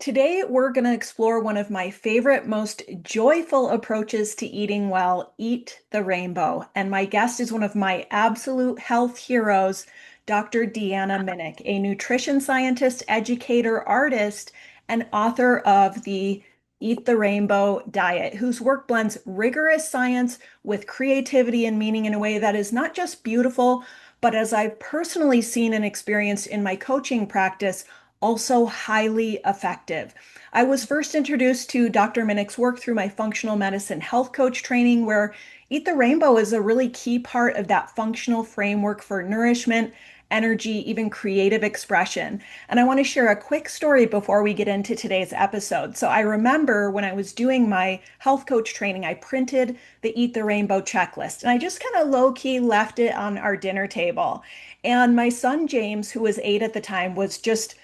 Today we're going to explore one of my favorite, most joyful approaches to eating well, eat the rainbow. And my guest is one of my absolute health heroes, Dr. Deanna Minich, a nutrition scientist, educator, artist, and author of the Eat the Rainbow diet, whose work blends rigorous science with creativity and meaning in a way that is not just beautiful, but as I've personally seen and experienced in my coaching practice, also highly effective. I was first introduced to Dr. Minich's work through my functional medicine health coach training, where Eat the Rainbow is a really key part of that functional framework for nourishment, energy, even creative expression. And I want to share a quick story before we get into today's episode. So I remember when I was doing my health coach training, I printed the Eat the Rainbow checklist and I just kind of low key left it on our dinner table. And my son James, who was 8 at the time, was just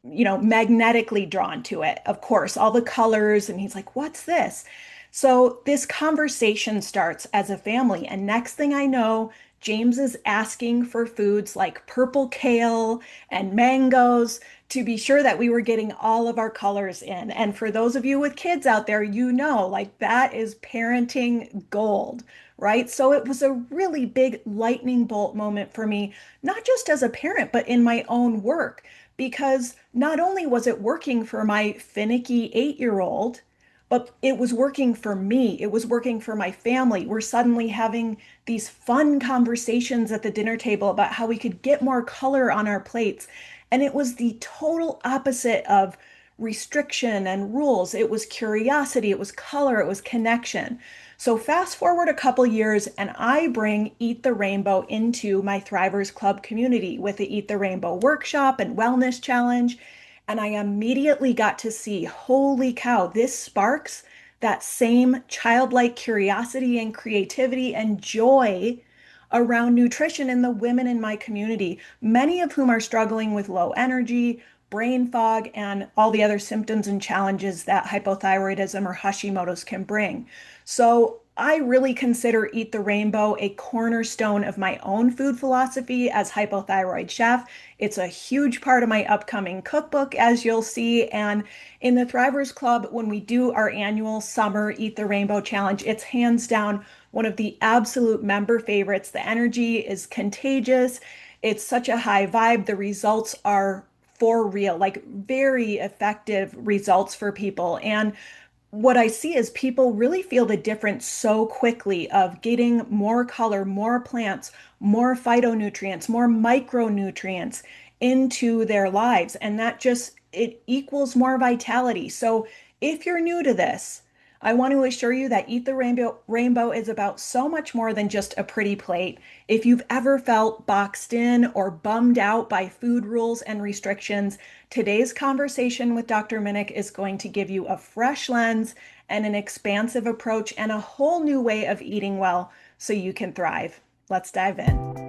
magnetically drawn to it. Of course, all the colors. And he's like, what's this? So this conversation starts as a family. And next thing I know, James is asking for foods like purple kale and mangoes to be sure that we were getting all of our colors in. And for those of you with kids out there, like that is parenting gold, right? So it was a really big lightning bolt moment for me, not just as a parent, but in my own work because not only was it working for my finicky 8-year-old, but it was working for me. It was working for my family. We're suddenly having these fun conversations at the dinner table about how we could get more color on our plates. And it was the total opposite of restriction and rules. It was curiosity, it was color, it was connection. So fast forward a couple years, and I bring Eat the Rainbow into my Thrivers Club community with the Eat the Rainbow workshop and wellness challenge. And I immediately got to see, holy cow, this sparks that same childlike curiosity and creativity and joy around nutrition in the women in my community, many of whom are struggling with low energy, brain fog, and all the other symptoms and challenges that hypothyroidism or Hashimoto's can bring. So I really consider Eat the Rainbow a cornerstone of my own food philosophy as hypothyroid chef. It's a huge part of my upcoming cookbook, as you'll see. And in the Thrivers Club, when we do our annual summer Eat the Rainbow challenge, it's hands down one of the absolute member favorites. The energy is contagious. It's such a high vibe. The results are for real, like very effective results for people. And what I see is people really feel the difference so quickly of getting more color, more plants, more phytonutrients, more micronutrients into their lives. And that just, it equals more vitality. So if you're new to this, I want to assure you that Eat the Rainbow is about so much more than just a pretty plate. If you've ever felt boxed in or bummed out by food rules and restrictions, today's conversation with Dr. Minich is going to give you a fresh lens and an expansive approach and a whole new way of eating well so you can thrive. Let's dive in.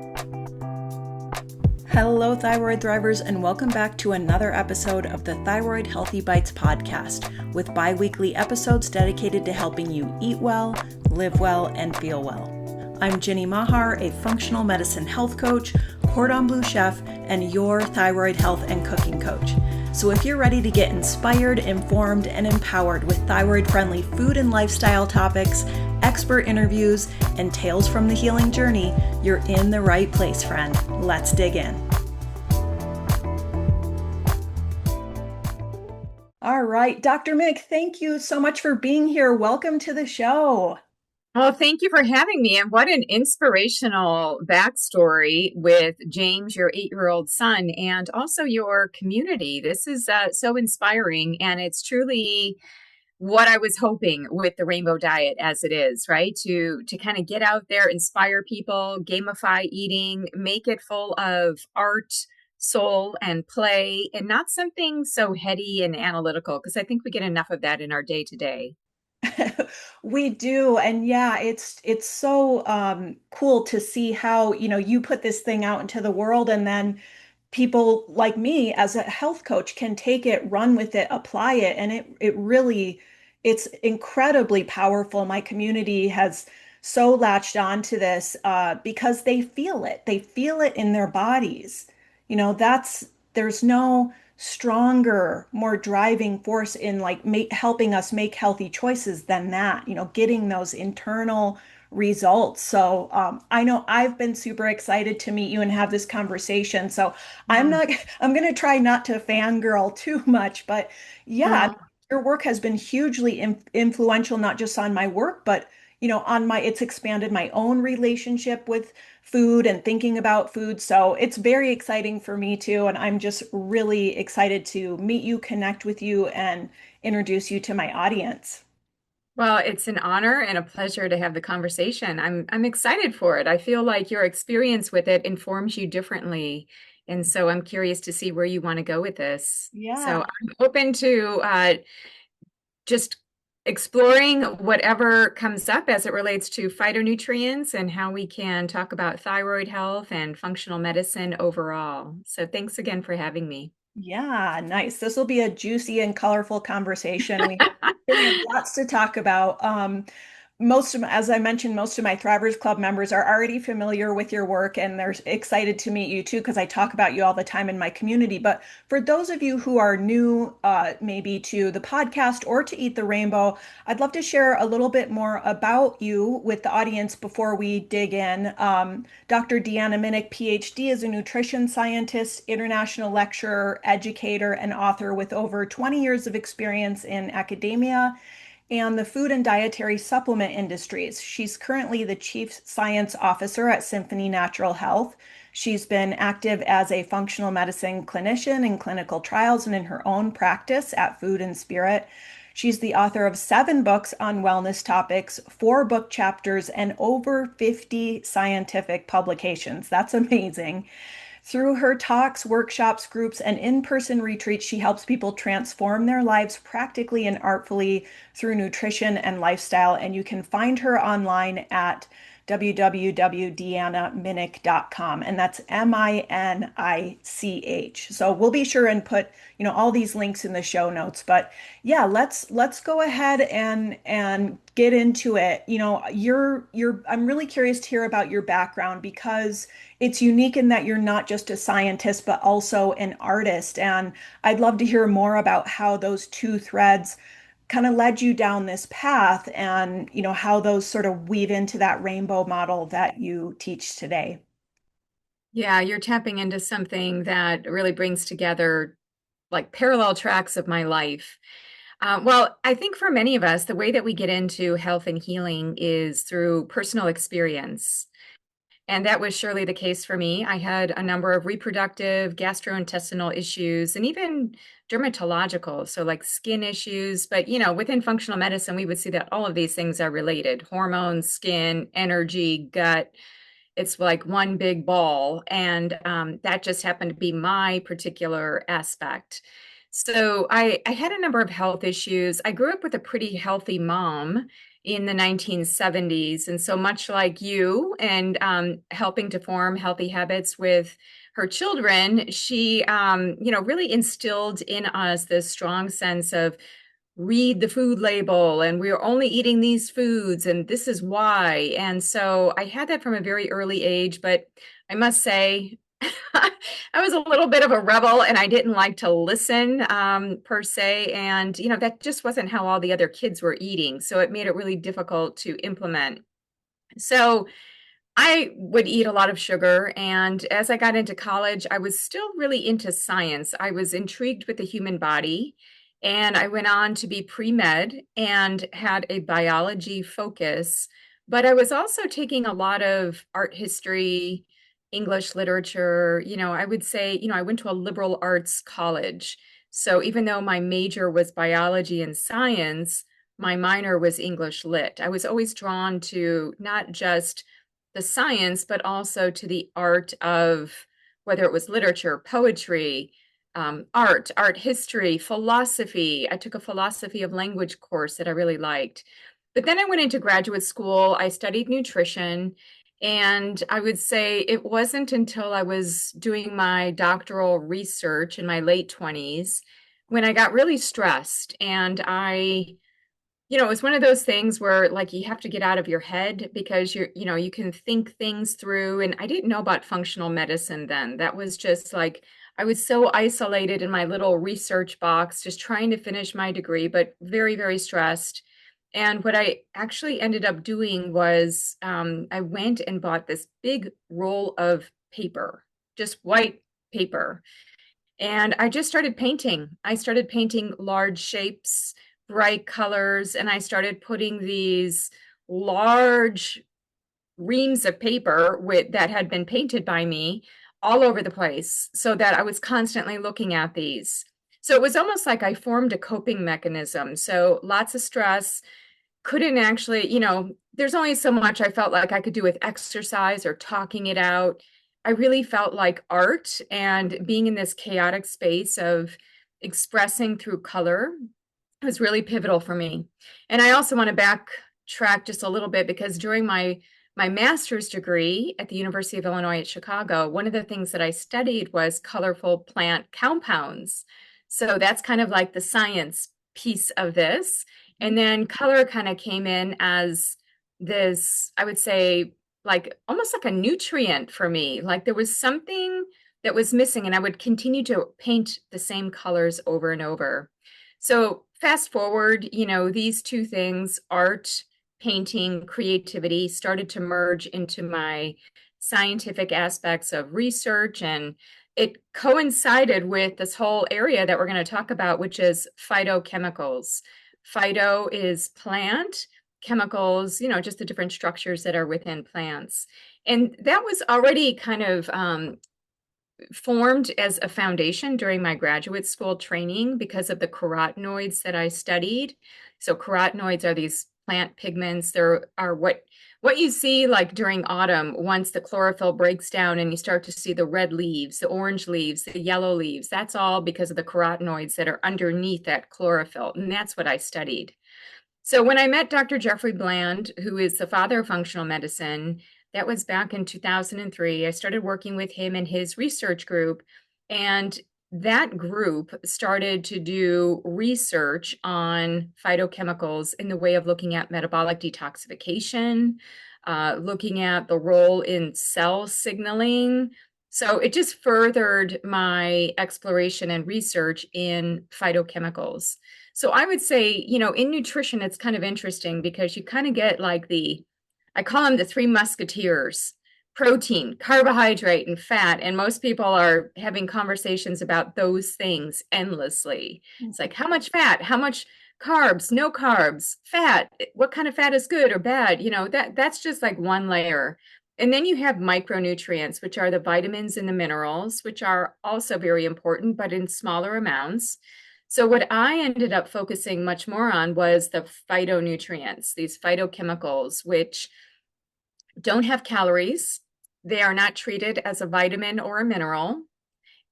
Hello, Thyroid Thrivers, and welcome back to another episode of the Thyroid Healthy Bites podcast, with bi-weekly episodes dedicated to helping you eat well, live well, and feel well. I'm Jenny Mahar, a functional medicine health coach, cordon bleu chef, and your thyroid health and cooking coach. So if you're ready to get inspired, informed, and empowered with thyroid-friendly food and lifestyle topics, expert interviews, and tales from the healing journey, you're in the right place, friend. Let's dig in. All right, Dr. Minich, thank you so much for being here. Welcome to the show. Well, thank you for having me. And what an inspirational backstory with James, your 8-year-old son, and also your community. This is so inspiring. And it's truly what I was hoping with the Rainbow Diet as it is, right? To kind of get out there, inspire people, gamify eating, make it full of art, soul, and play, and not something so heady and analytical, because I think we get enough of that in our day to day. We do. And yeah, it's so cool to see how, you put this thing out into the world and then people like me as a health coach can take it, run with it, apply it, and it really it's incredibly powerful. My community has so latched on to this because they feel it. They feel it in their bodies. That's there's no stronger, more driving force in like helping us make healthy choices than that, getting those internal results. So I know I've been super excited to meet you and have this conversation. So I'm Oh, not, I'm going to try not to fangirl too much, but yeah, oh. your work has been hugely influential, not just on my work, but it's expanded my own relationship with food and thinking about food. So it's very exciting for me too. And I'm just really excited to meet you, connect with you, and introduce you to my audience. Well, it's an honor and a pleasure to have the conversation. I'm excited for it. I feel like your experience with it informs you differently. And so I'm curious to see where you want to go with this. So Yeah. I'm open to just exploring whatever comes up as it relates to phytonutrients and how we can talk about thyroid health and functional medicine overall. So thanks again for having me. Yeah, nice. This will be a juicy and colorful conversation. We have lots to talk about. As I mentioned, most of my Thrivers Club members are already familiar with your work and they're excited to meet you too, because I talk about you all the time in my community. But for those of you who are new, maybe to the podcast or to Eat the Rainbow, I'd love to share a little bit more about you with the audience before we dig in. Dr. Deanna Minich, PhD, is a nutrition scientist, international lecturer, educator, and author with over 20 years of experience in academia and the food and dietary supplement industries. She's currently the Chief Science Officer at Symphony Natural Health. She's been active as a functional medicine clinician in clinical trials and in her own practice at Food and Spirit. She's the author of 7 books on wellness topics, 4 book chapters, and over 50 scientific publications. That's amazing. Through her talks, workshops, groups, and in person retreats, she helps people transform their lives practically and artfully through nutrition and lifestyle. And you can find her online at www.deannaminich.com. And that's Minich. So we'll be sure and put, all these links in the show notes. But yeah, let's go ahead and get into it. I'm really curious to hear about your background because it's unique in that you're not just a scientist, but also an artist. And I'd love to hear more about how those two threads kind of led you down this path and, how those sort of weave into that rainbow model that you teach today. Yeah, you're tapping into something that really brings together like parallel tracks of my life. Well, I think for many of us, the way that we get into health and healing is through personal experience. And that was surely the case for me. I had a number of reproductive, gastrointestinal issues, and even dermatological, so like skin issues. But, within functional medicine, we would see that all of these things are related: hormones, skin, energy, gut. It's like one big ball. And that just happened to be my particular aspect. So I had a number of health issues. I grew up with a pretty healthy mom in the 1970s. And so much like you and helping to form healthy habits with her children, she, really instilled in us this strong sense of read the food label and we're only eating these foods and this is why. And so I had that from a very early age, but I must say, I was a little bit of a rebel and I didn't like to listen per se. And, that just wasn't how all the other kids were eating. So it made it really difficult to implement. So I would eat a lot of sugar. And as I got into college, I was still really into science. I was intrigued with the human body. And I went on to be pre med and had a biology focus. But I was also taking a lot of art history, English literature. I would say, I went to a liberal arts college. So even though my major was biology and science, my minor was English lit. I was always drawn to not just the science, but also to the art of whether it was literature, poetry, art history, philosophy. I took a philosophy of language course that I really liked. But then I went into graduate school. I studied nutrition. And I would say it wasn't until I was doing my doctoral research in my late 20s when I got really stressed. And it was one of those things where like you have to get out of your head because you can think things through. And I didn't know about functional medicine then. That was just like I was so isolated in my little research box, just trying to finish my degree, but very, very stressed. And what I actually ended up doing was I went and bought this big roll of paper, just white paper. And I just started painting. I started painting large shapes, bright colors, and I started putting these large reams of paper that had been painted by me all over the place so that I was constantly looking at these. So it was almost like I formed a coping mechanism. So lots of stress, couldn't actually, there's only so much I felt like I could do with exercise or talking it out. I really felt like art and being in this chaotic space of expressing through color was really pivotal for me. And I also want to backtrack just a little bit because during my master's degree at the University of Illinois at Chicago, one of the things that I studied was colorful plant compounds. So that's kind of like the science piece of this. And then color kind of came in as this, I would say, like almost like a nutrient for me. Like there was something that was missing, and I would continue to paint the same colors over and over. So fast forward, these two things, art, painting, creativity, started to merge into my scientific aspects of research. And it coincided with this whole area that we're going to talk about, which is phytochemicals. Phyto is plant, chemicals, just the different structures that are within plants. And that was already kind of formed as a foundation during my graduate school training because of the carotenoids that I studied. So carotenoids are these plant pigments. There are what you see like during autumn once the chlorophyll breaks down and you start to see the red leaves, the orange leaves, the yellow leaves. That's all because of the carotenoids that are underneath that chlorophyll. And that's what I studied. So when I met Dr. Jeffrey Bland, who is the father of functional medicine, that was back in 2003. I started working with him and his research group, and that group started to do research on phytochemicals in the way of looking at metabolic detoxification, looking at the role in cell signaling. So it just furthered my exploration and research in phytochemicals. So I would say, in nutrition, it's kind of interesting because you kind of get like I call them the three musketeers: protein, carbohydrate, and fat. And most people are having conversations about those things endlessly. It's like, how much fat? How much carbs? No carbs. Fat. What kind of fat is good or bad? That's just like one layer. And then you have micronutrients, which are the vitamins and the minerals, which are also very important, but in smaller amounts. So what I ended up focusing much more on was the phytonutrients, these phytochemicals, which don't have calories. They are not treated as a vitamin or a mineral.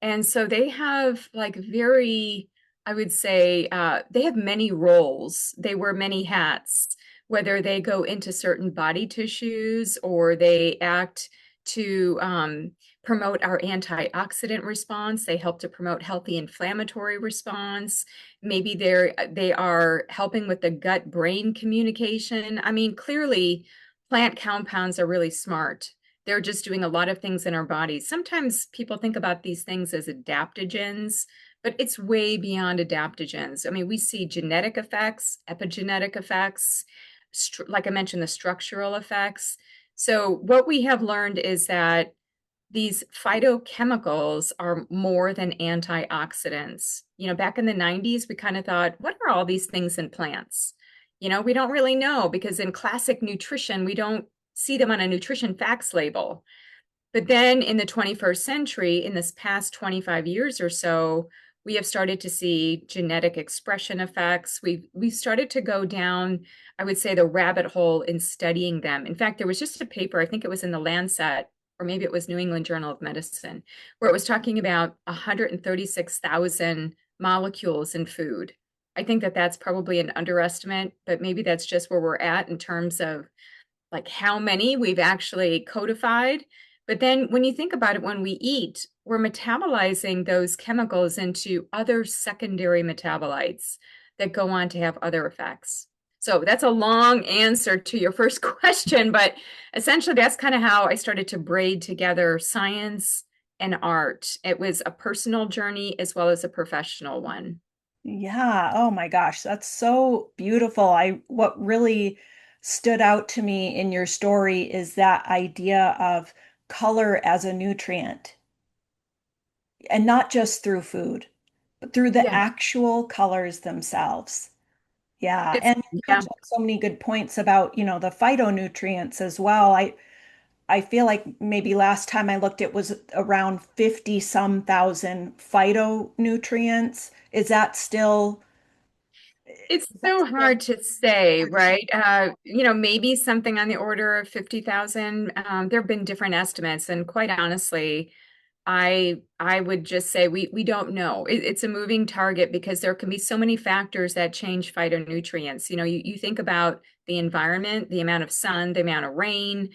And so they have like very, I would say, they have many roles. They wear many hats, whether they go into certain body tissues or they act to promote our antioxidant response. They help to promote healthy inflammatory response. Maybe they are helping with the gut-brain communication. I mean, clearly, plant compounds are really smart. They're just doing a lot of things in our bodies. Sometimes people think about these things as adaptogens, but it's way beyond adaptogens. I mean, we see genetic effects, epigenetic effects, like I mentioned, the structural effects. So what we have learned is that these phytochemicals are more than antioxidants. Back in the 90s, we kind of thought, what are all these things in plants? We don't really know because in classic nutrition, we don't see them on a nutrition facts label. But then in the 21st century, in this past 25 years or so, we have started to see genetic expression effects. We've started to go down, I would say, the rabbit hole in studying them. In fact, there was just a paper, I think it was in the Lancet, or maybe it was New England Journal of Medicine, where it was talking about 136,000 molecules in food. I think that that's probably an underestimate, but maybe that's just where we're at in terms of like how many we've actually codified. But then when you think about it, when we eat, we're metabolizing those chemicals into other secondary metabolites that go on to have other effects. So that's a long answer to your first question, but essentially that's kind of how I started to braid together science an art. It was a personal journey as well as a professional one. Yeah. Oh my gosh, that's so beautiful. What really stood out to me in your story is that idea of color as a nutrient, and not just through food, but through the Yeah, actual colors themselves. Yeah. it's And you yeah. touched on so many good points about, the phytonutrients as well. I feel like maybe last time I looked, it was around 50 some thousand phytonutrients. It's Is that so still hard to say, hard to say? right? Maybe something on the order of 50,000. There have been different estimates, and quite honestly, I would just say we don't know. It's a moving target because there can be so many factors that change phytonutrients. You think about the environment, the amount of sun, the amount of rain.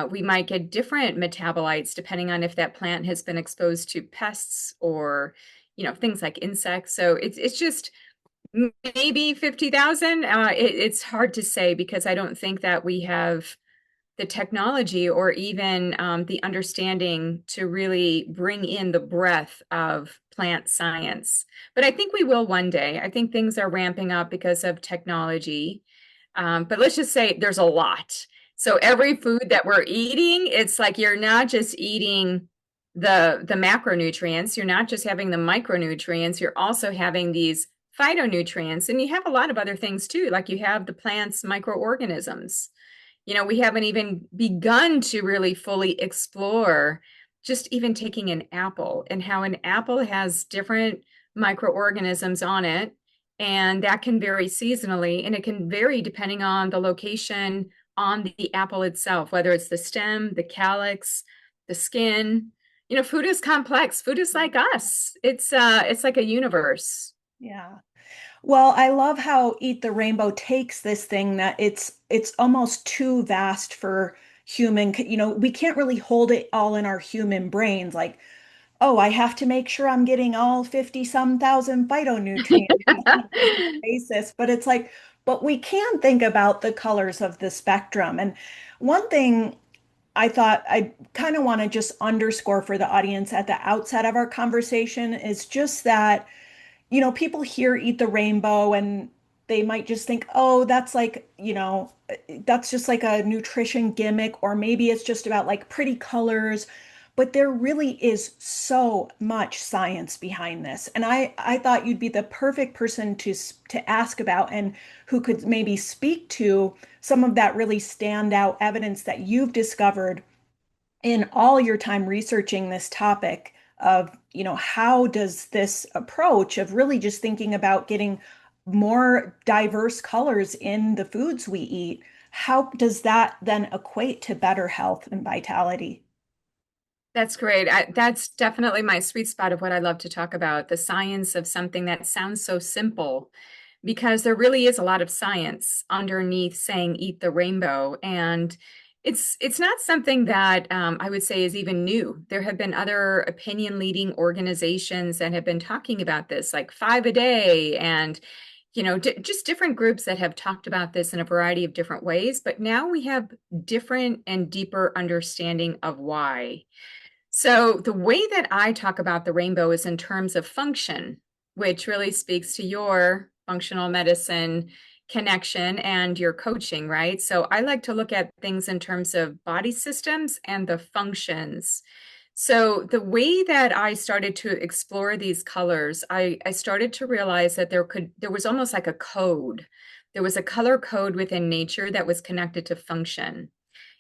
We might get different metabolites depending on if that plant has been exposed to pests or, things like insects. So it's just maybe 50,000. It's hard to say because I don't think that we have the technology or even the understanding to really bring in the breadth of plant science. But I think we will one day. I think things are ramping up because of technology. But let's just say there's a lot. So every food that we're eating, it's like you're not just eating the macronutrients, you're not just having the micronutrients, you're also having these phytonutrients, and you have a lot of other things too, like you have the plant's microorganisms. We haven't even begun to really fully explore just even taking an apple and how an apple has different microorganisms on it. And that can vary seasonally, and it can vary depending on the location on the apple itself, whether it's the stem, the calyx, the skin. Food is complex. Food is like us. It's like a universe. Yeah. Well, I love how Eat the Rainbow takes this thing that it's almost too vast for we can't really hold it all in our human brains. Like, oh, I have to make sure I'm getting all 50 some thousand phytonutrients on a regular basis. But it's like, but we can think about the colors of the spectrum. And one thing I thought I kind of want to just underscore for the audience at the outset of our conversation is just that people here eat the rainbow and they might just think, oh, that's just like a nutrition gimmick, or maybe it's just about like pretty colors. But there really is so much science behind this. And I thought you'd be the perfect person to ask about and who could maybe speak to some of that really standout evidence that you've discovered in all your time researching this topic of, how does this approach of really just thinking about getting more diverse colors in the foods we eat, how does that then equate to better health and vitality? That's great. That's definitely my sweet spot of what I love to talk about, the science of something that sounds so simple, because there really is a lot of science underneath saying eat the rainbow. And it's not something that I would say is even new. There have been other opinion leading organizations that have been talking about this, like five a day, and just different groups that have talked about this in a variety of different ways. But now we have different and deeper understanding of why. So, the way that I talk about the rainbow is in terms of function, which really speaks to your functional medicine connection and your coaching, right? So, I like to look at things in terms of body systems and the functions. So, the way that I started to explore these colors, I started to realize that there was almost like a code. There was a color code within nature that was connected to function.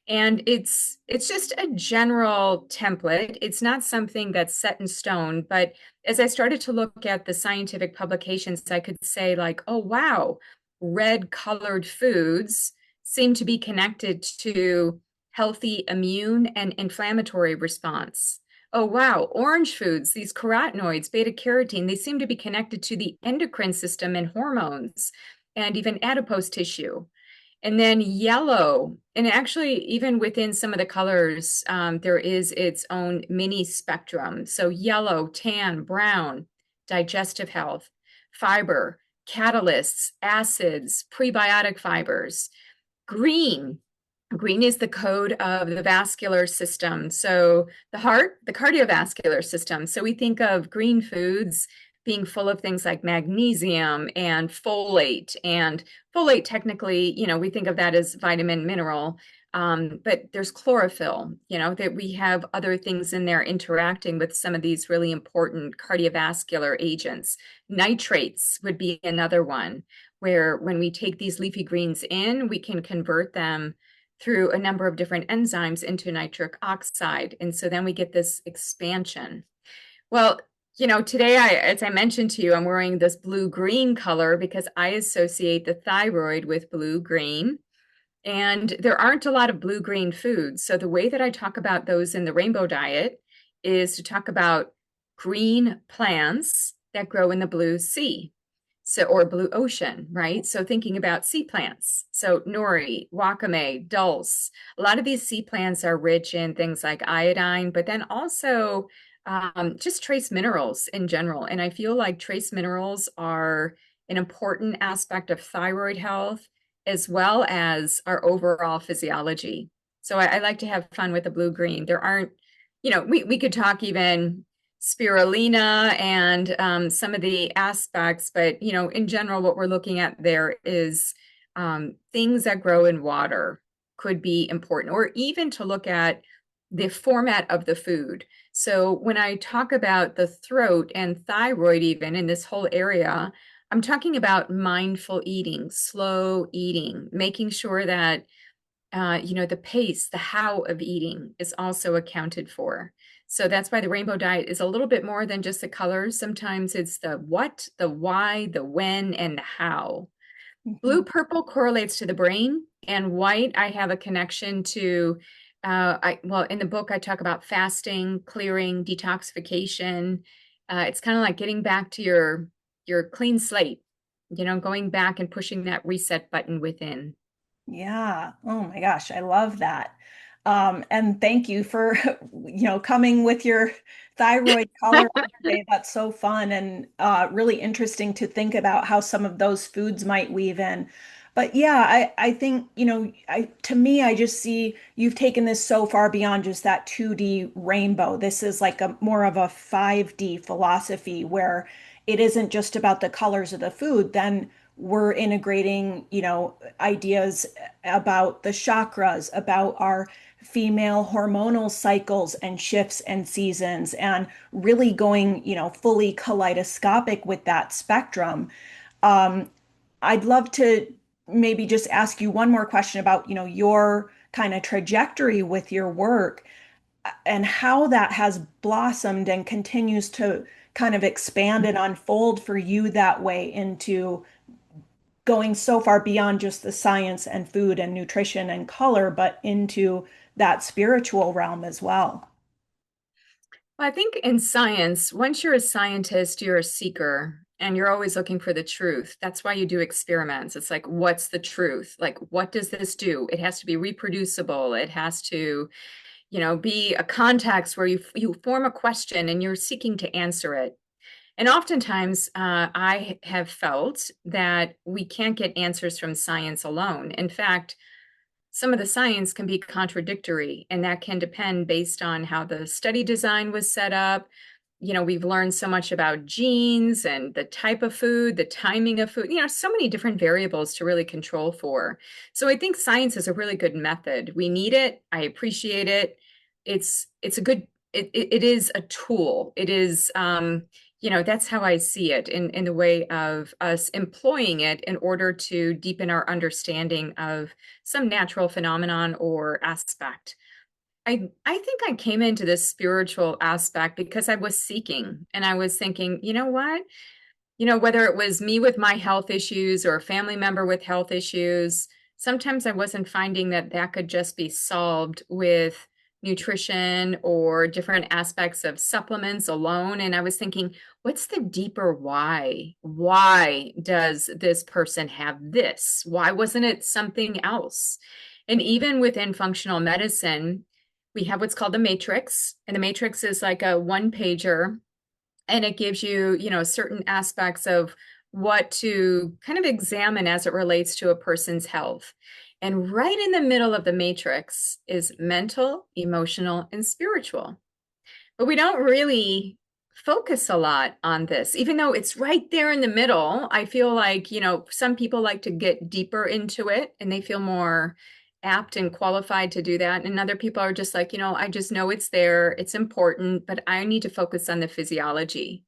And it's just a general template. It's not something that's set in stone, but as I started to look at the scientific publications, I could say like, oh wow, red colored foods seem to be connected to healthy immune and inflammatory response. Oh wow, orange foods, these carotenoids, beta carotene, they seem to be connected to the endocrine system and hormones and even adipose tissue. And then yellow, and actually, even within some of the colors, there is its own mini spectrum. So, yellow, tan, brown, digestive health, fiber, catalysts, acids, prebiotic fibers, green. Green is the code of the vascular system. So the heart, the cardiovascular system. So we think of green foods being full of things like magnesium and folate. And folate, technically, we think of that as vitamin mineral. But there's chlorophyll, that we have other things in there interacting with some of these really important cardiovascular agents. Nitrates would be another one, where when we take these leafy greens in, we can convert them through a number of different enzymes into nitric oxide. And so then we get this expansion. Well, today, as I mentioned to you, I'm wearing this blue-green color because I associate the thyroid with blue-green. And there aren't a lot of blue-green foods. So the way that I talk about those in the rainbow diet is to talk about green plants that grow in the blue sea. So, or blue ocean, right? So thinking about sea plants. So nori, wakame, dulse. A lot of these sea plants are rich in things like iodine, but then also just trace minerals in general. And I feel like trace minerals are an important aspect of thyroid health as well as our overall physiology. So I like to have fun with the blue green. There aren't, we could talk even spirulina and some of the aspects, but in general, what we're looking at there is things that grow in water could be important, or even to look at the format of the food. So when I talk about the throat and thyroid, even in this whole area, I'm talking about mindful eating, slow eating, making sure that the pace, the how of eating is also accounted for. So that's why the rainbow diet is a little bit more than just the colors. Sometimes it's the what, the why, the when, and the how. Blue Mhm. purple correlates to the brain, and white, I have a connection to. Well, in the book, I talk about fasting, clearing, detoxification. It's kind of like getting back to your clean slate, going back and pushing that reset button within. Yeah. Oh my gosh, I love that. And thank you for, coming with your thyroid color today. That's so fun and really interesting to think about how some of those foods might weave in. But yeah, I think, to me, I just see you've taken this so far beyond just that 2D rainbow. This is like a more of a 5D philosophy where it isn't just about the colors of the food. Then we're integrating, ideas about the chakras, about our female hormonal cycles and shifts and seasons, and really going, fully kaleidoscopic with that spectrum. Um, I'd love to maybe just ask you one more question about, your kind of trajectory with your work and how that has blossomed and continues to kind of expand and unfold for you that way into going so far beyond just the science and food and nutrition and color, but into that spiritual realm as well. Well, I think in science, once you're a scientist, you're a seeker and you're always looking for the truth. That's why you do experiments. It's like, what's the truth? Like, what does this do? It has to be reproducible. It has to, be a context where you form a question and you're seeking to answer it. And oftentimes, I have felt that we can't get answers from science alone. In fact, some of the science can be contradictory, and that can depend based on how the study design was set up. We've learned so much about genes and the type of food, the timing of food, so many different variables to really control for. So I think science is a really good method. We need it. I appreciate it. It's a good, it is a tool. It is, that's how I see it in the way of us employing it in order to deepen our understanding of some natural phenomenon or aspect. I think I came into this spiritual aspect because I was seeking and I was thinking, you know what? Whether it was me with my health issues or a family member with health issues, sometimes I wasn't finding that that could just be solved with nutrition or different aspects of supplements alone. And I was thinking, what's the deeper why? Why does this person have this? Why wasn't it something else? And even within functional medicine, we have what's called the matrix, and the matrix is like a one pager and it gives you, certain aspects of what to kind of examine as it relates to a person's health. And right in the middle of the matrix is mental, emotional, and spiritual. But we don't really focus a lot on this, even though it's right there in the middle. I feel like, some people like to get deeper into it and they feel more apt and qualified to do that. And other people are just like, I just know it's there, it's important, but I need to focus on the physiology.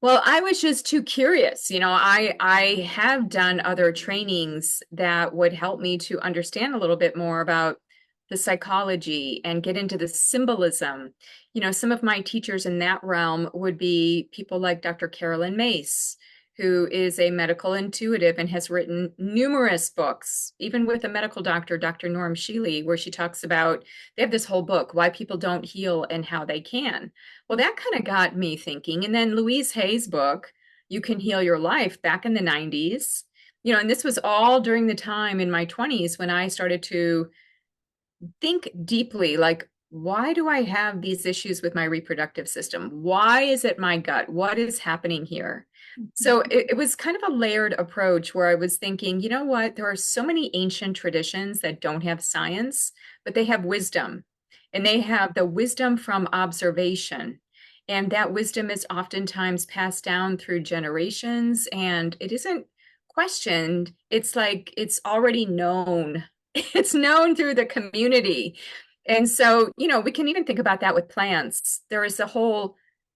Well, I was just too curious. I have done other trainings that would help me to understand a little bit more about the psychology and get into the symbolism. Some of my teachers in that realm would be people like Dr. Carolyn Mace, who is a medical intuitive and has written numerous books, even with a medical doctor, Dr. Norm Shealy, where she talks about, they have this whole book, Why People Don't Heal and How They Can. Well, that kind of got me thinking. And then Louise Hay's book, You Can Heal Your Life, back in the 90s. And this was all during the time in my 20s when I started to think deeply, like, why do I have these issues with my reproductive system? Why is it my gut? What is happening here? So it was kind of a layered approach where I was thinking, you know what? There are so many ancient traditions that don't have science, but they have wisdom, and they have the wisdom from observation. And that wisdom is oftentimes passed down through generations, and it isn't questioned. It's like it's already known. It's known through the community. And so, we can even think about that with plants. There is a whole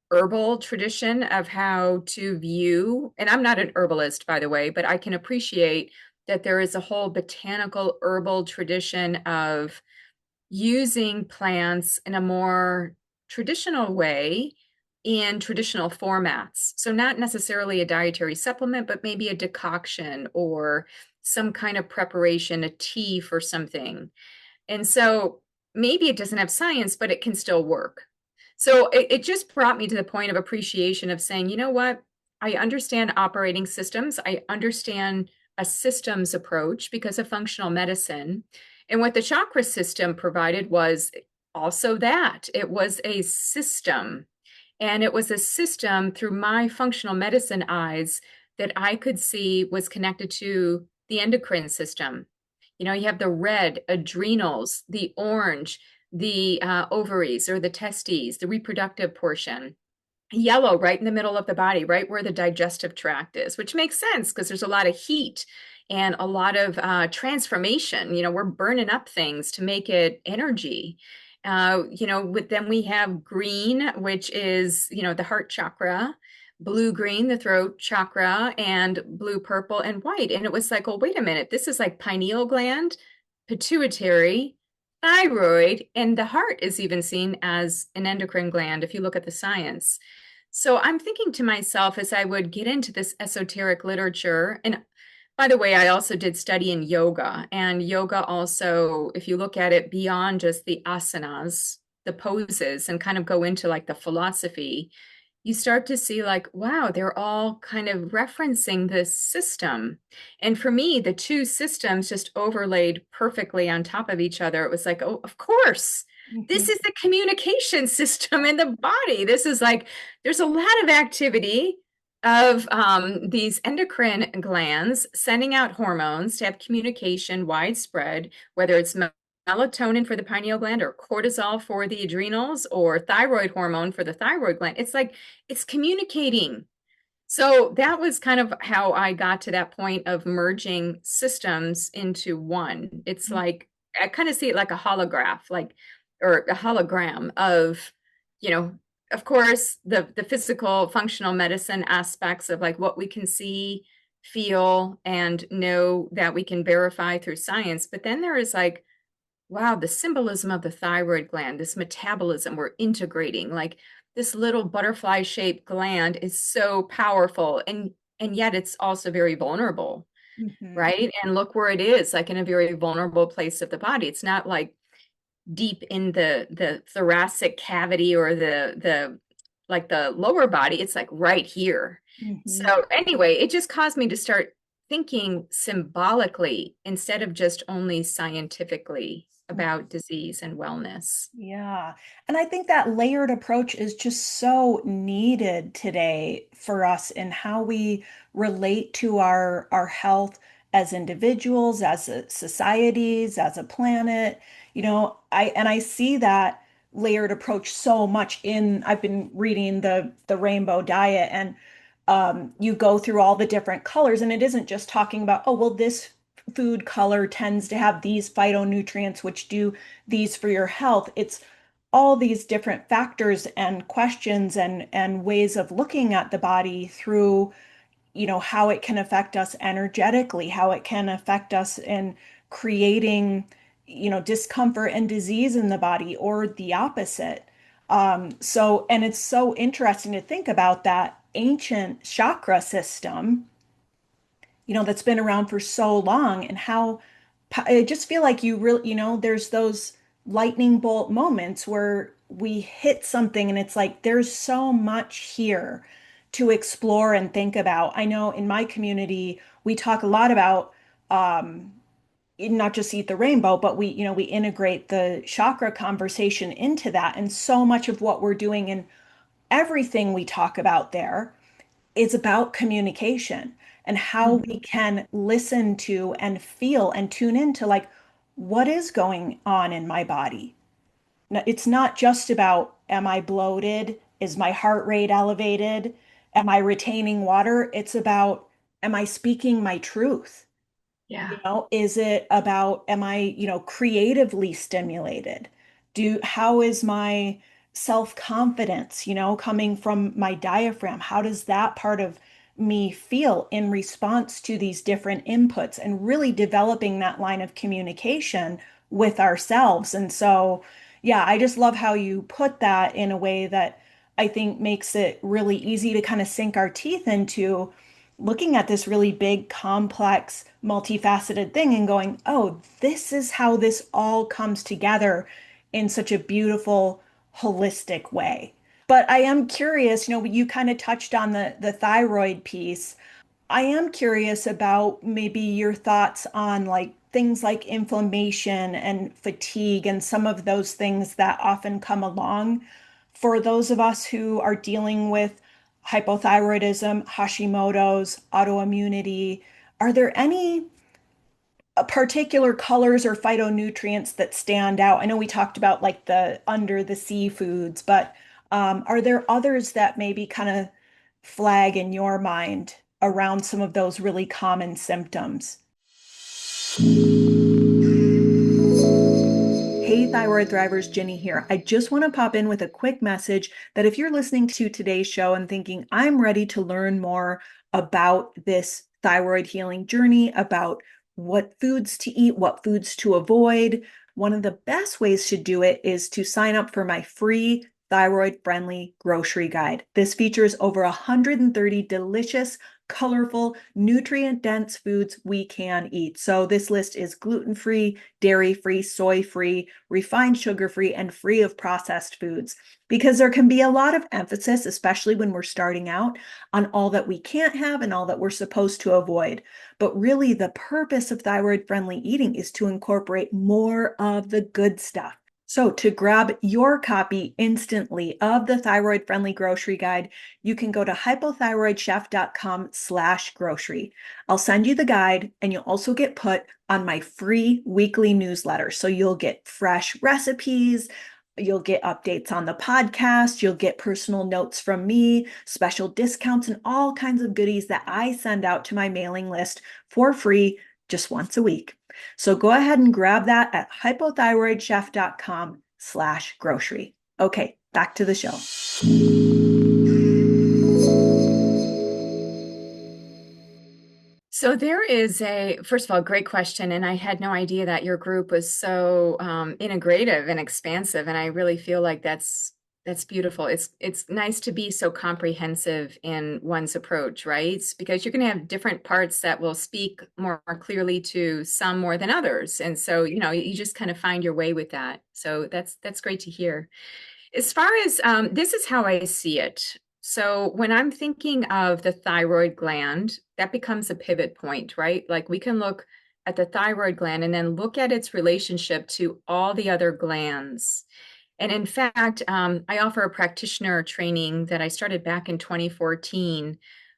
herbal tradition of how to view, and I'm not an herbalist, by the way, but I can appreciate that there is a whole botanical herbal tradition of using plants in a more traditional way in traditional formats. So, not necessarily a dietary supplement, but maybe a decoction or some kind of preparation, a tea for something. And so, maybe it doesn't have science, but it can still work. So, it just brought me to the point of appreciation of saying, you know what? I understand operating systems, I understand a systems approach because of functional medicine. And what the chakra system provided was also that it was a system. And it was a system through my functional medicine eyes that I could see was connected to the endocrine system. You have the red adrenals, the orange, the ovaries or the testes, the reproductive portion, yellow right in the middle of the body, right where the digestive tract is, which makes sense because there's a lot of heat and a lot of transformation. We're burning up things to make it energy. Then we have green, which is, the heart chakra, blue green, the throat chakra, and blue, purple, and white. And it was like, oh, wait a minute, this is like pineal gland, pituitary, thyroid, and the heart is even seen as an endocrine gland if you look at the science. So I'm thinking to myself as I would get into this esoteric literature, and by the way, I also did study in yoga, and yoga also, if you look at it beyond just the asanas, the poses, and kind of go into like the philosophy, you start to see like, wow, they're all kind of referencing this system. And for me, the two systems just overlaid perfectly on top of each other. It was like, oh, of course, this Mhm. is the communication system in the body. This is like, there's a lot of activity of these endocrine glands sending out hormones to have communication widespread, whether it's melatonin for the pineal gland or cortisol for the adrenals or thyroid hormone for the thyroid gland. It's like it's communicating. So that was kind of how I got to that point of merging systems into one. It's like I kind of see it like a holograph, like or a hologram of, you know, of course, the physical functional medicine aspects of like what we can see, feel, and know that we can verify through science. But then there is like, wow, the symbolism of the thyroid gland, this metabolism we're integrating, like this little butterfly shaped gland is so powerful and yet it's also very vulnerable, Mhm. right? And look where it is, like in a very vulnerable place of the body. It's not like deep in the thoracic cavity or the like the lower body. It's like right here. Mhm. So anyway, it just caused me to start thinking symbolically instead of just only scientifically Mhm. about disease and wellness. Yeah. And I think that layered approach is just so needed today for us in how we relate to our health as individuals, as societies, as a planet. I see that layered approach so much in I've been reading the Rainbow Diet, and you go through all the different colors, and it isn't just talking about, oh, well, this food color tends to have these phytonutrients which do these for your health. It's all these different factors and questions and ways of looking at the body through, how it can affect us energetically, how it can affect us in creating, discomfort and disease in the body, or the opposite. And it's so interesting to think about that ancient chakra system, that's been around for so long, and how I just feel like you really, there's those lightning bolt moments where we hit something and it's like there's so much here to explore and think about. I know in my community, we talk a lot about not just eat the rainbow, but we integrate the chakra conversation into that. And so much of what we're doing and everything we talk about there is about communication and how we can listen to and feel and tune into, like, what is going on in my body. It's not just about, am I bloated? Is my heart rate elevated? Am I retaining water? It's about, am I speaking my truth? Yeah. Is it about, am I, creatively stimulated? How is my self-confidence, coming from my diaphragm? How does that part of me feel in response to these different inputs, and really developing that line of communication with ourselves? And so, yeah, I just love how you put that in a way that I think makes it really easy to kind of sink our teeth into looking at this really big, complex, multifaceted thing and going, oh, this is how this all comes together in such a beautiful, holistic way. But I am curious, you kind of touched on the thyroid piece. I am curious about maybe your thoughts on like things like inflammation and fatigue and some of those things that often come along for those of us who are dealing with hypothyroidism, Hashimoto's, autoimmunity. Are there any particular colors or phytonutrients that stand out? I know we talked about like the under the sea foods, but are there others that maybe kind of flag in your mind around some of those really common symptoms? Hey, Thyroid Thrivers, Jenny here. I just want to pop in with a quick message that if you're listening to today's show and thinking, I'm ready to learn more about this thyroid healing journey, about what foods to eat, what foods to avoid, one of the best ways to do it is to sign up for my free thyroid-friendly grocery guide. This features over 130 delicious, colorful, nutrient-dense foods we can eat. So this list is gluten-free, dairy-free, soy-free, refined sugar-free, and free of processed foods. Because there can be a lot of emphasis, especially when we're starting out, on all that we can't have and all that we're supposed to avoid. But really, the purpose of thyroid-friendly eating is to incorporate more of the good stuff. So to grab your copy instantly of the Thyroid Friendly Grocery Guide, you can go to hypothyroidchef.com/grocery. I'll send you the guide, and you'll also get put on my free weekly newsletter. So you'll get fresh recipes, you'll get updates on the podcast, you'll get personal notes from me, special discounts, and all kinds of goodies that I send out to my mailing list for free just once a week. So go ahead and grab that at hypothyroidchef.com/grocery. Okay, back to the show. So there is first of all, great question. And I had no idea that your group was so integrative and expansive. And I really feel like that's beautiful. It's nice to be so comprehensive in one's approach, right? Because you're going to have different parts that will speak more clearly to some more than others. And so, you just kind of find your way with that. So that's great to hear. As far as this is how I see it. So when I'm thinking of the thyroid gland, that becomes a pivot point, right? Like we can look at the thyroid gland and then look at its relationship to all the other glands. And in fact, I offer a practitioner training that I started back in 2014,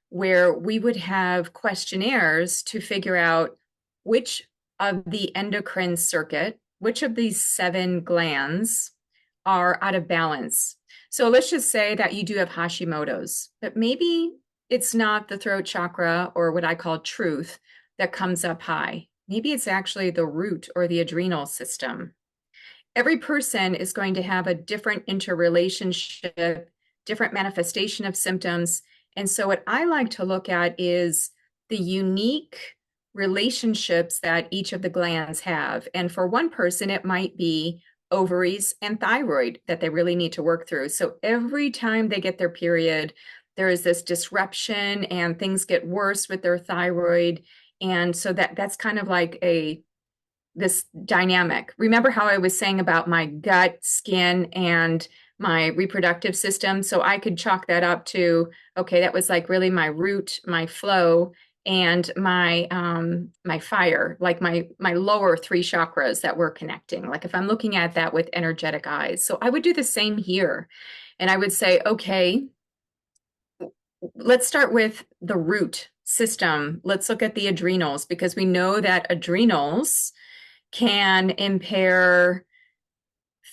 where we would have questionnaires to figure out which of the endocrine circuit, which of these seven glands are out of balance. So let's just say that you do have Hashimoto's, but maybe it's not the throat chakra or what I call truth that comes up high. Maybe it's actually the root or the adrenal system. Every person is going to have a different interrelationship, different manifestation of symptoms. And so, what I like to look at is the unique relationships that each of the glands have. And for one person, it might be ovaries and thyroid that they really need to work through. So, every time they get their period, there is this disruption and things get worse with their thyroid. And so that's kind of like this dynamic. Remember how I was saying about my gut, skin, and my reproductive system? So I could chalk that up to, okay, that was like really my root, my flow, and my fire, like my lower three chakras that we're connecting. Like if I'm looking at that with energetic eyes. So I would do the same here. And I would say, okay, let's start with the root system. Let's look at the adrenals because we know that adrenals can impair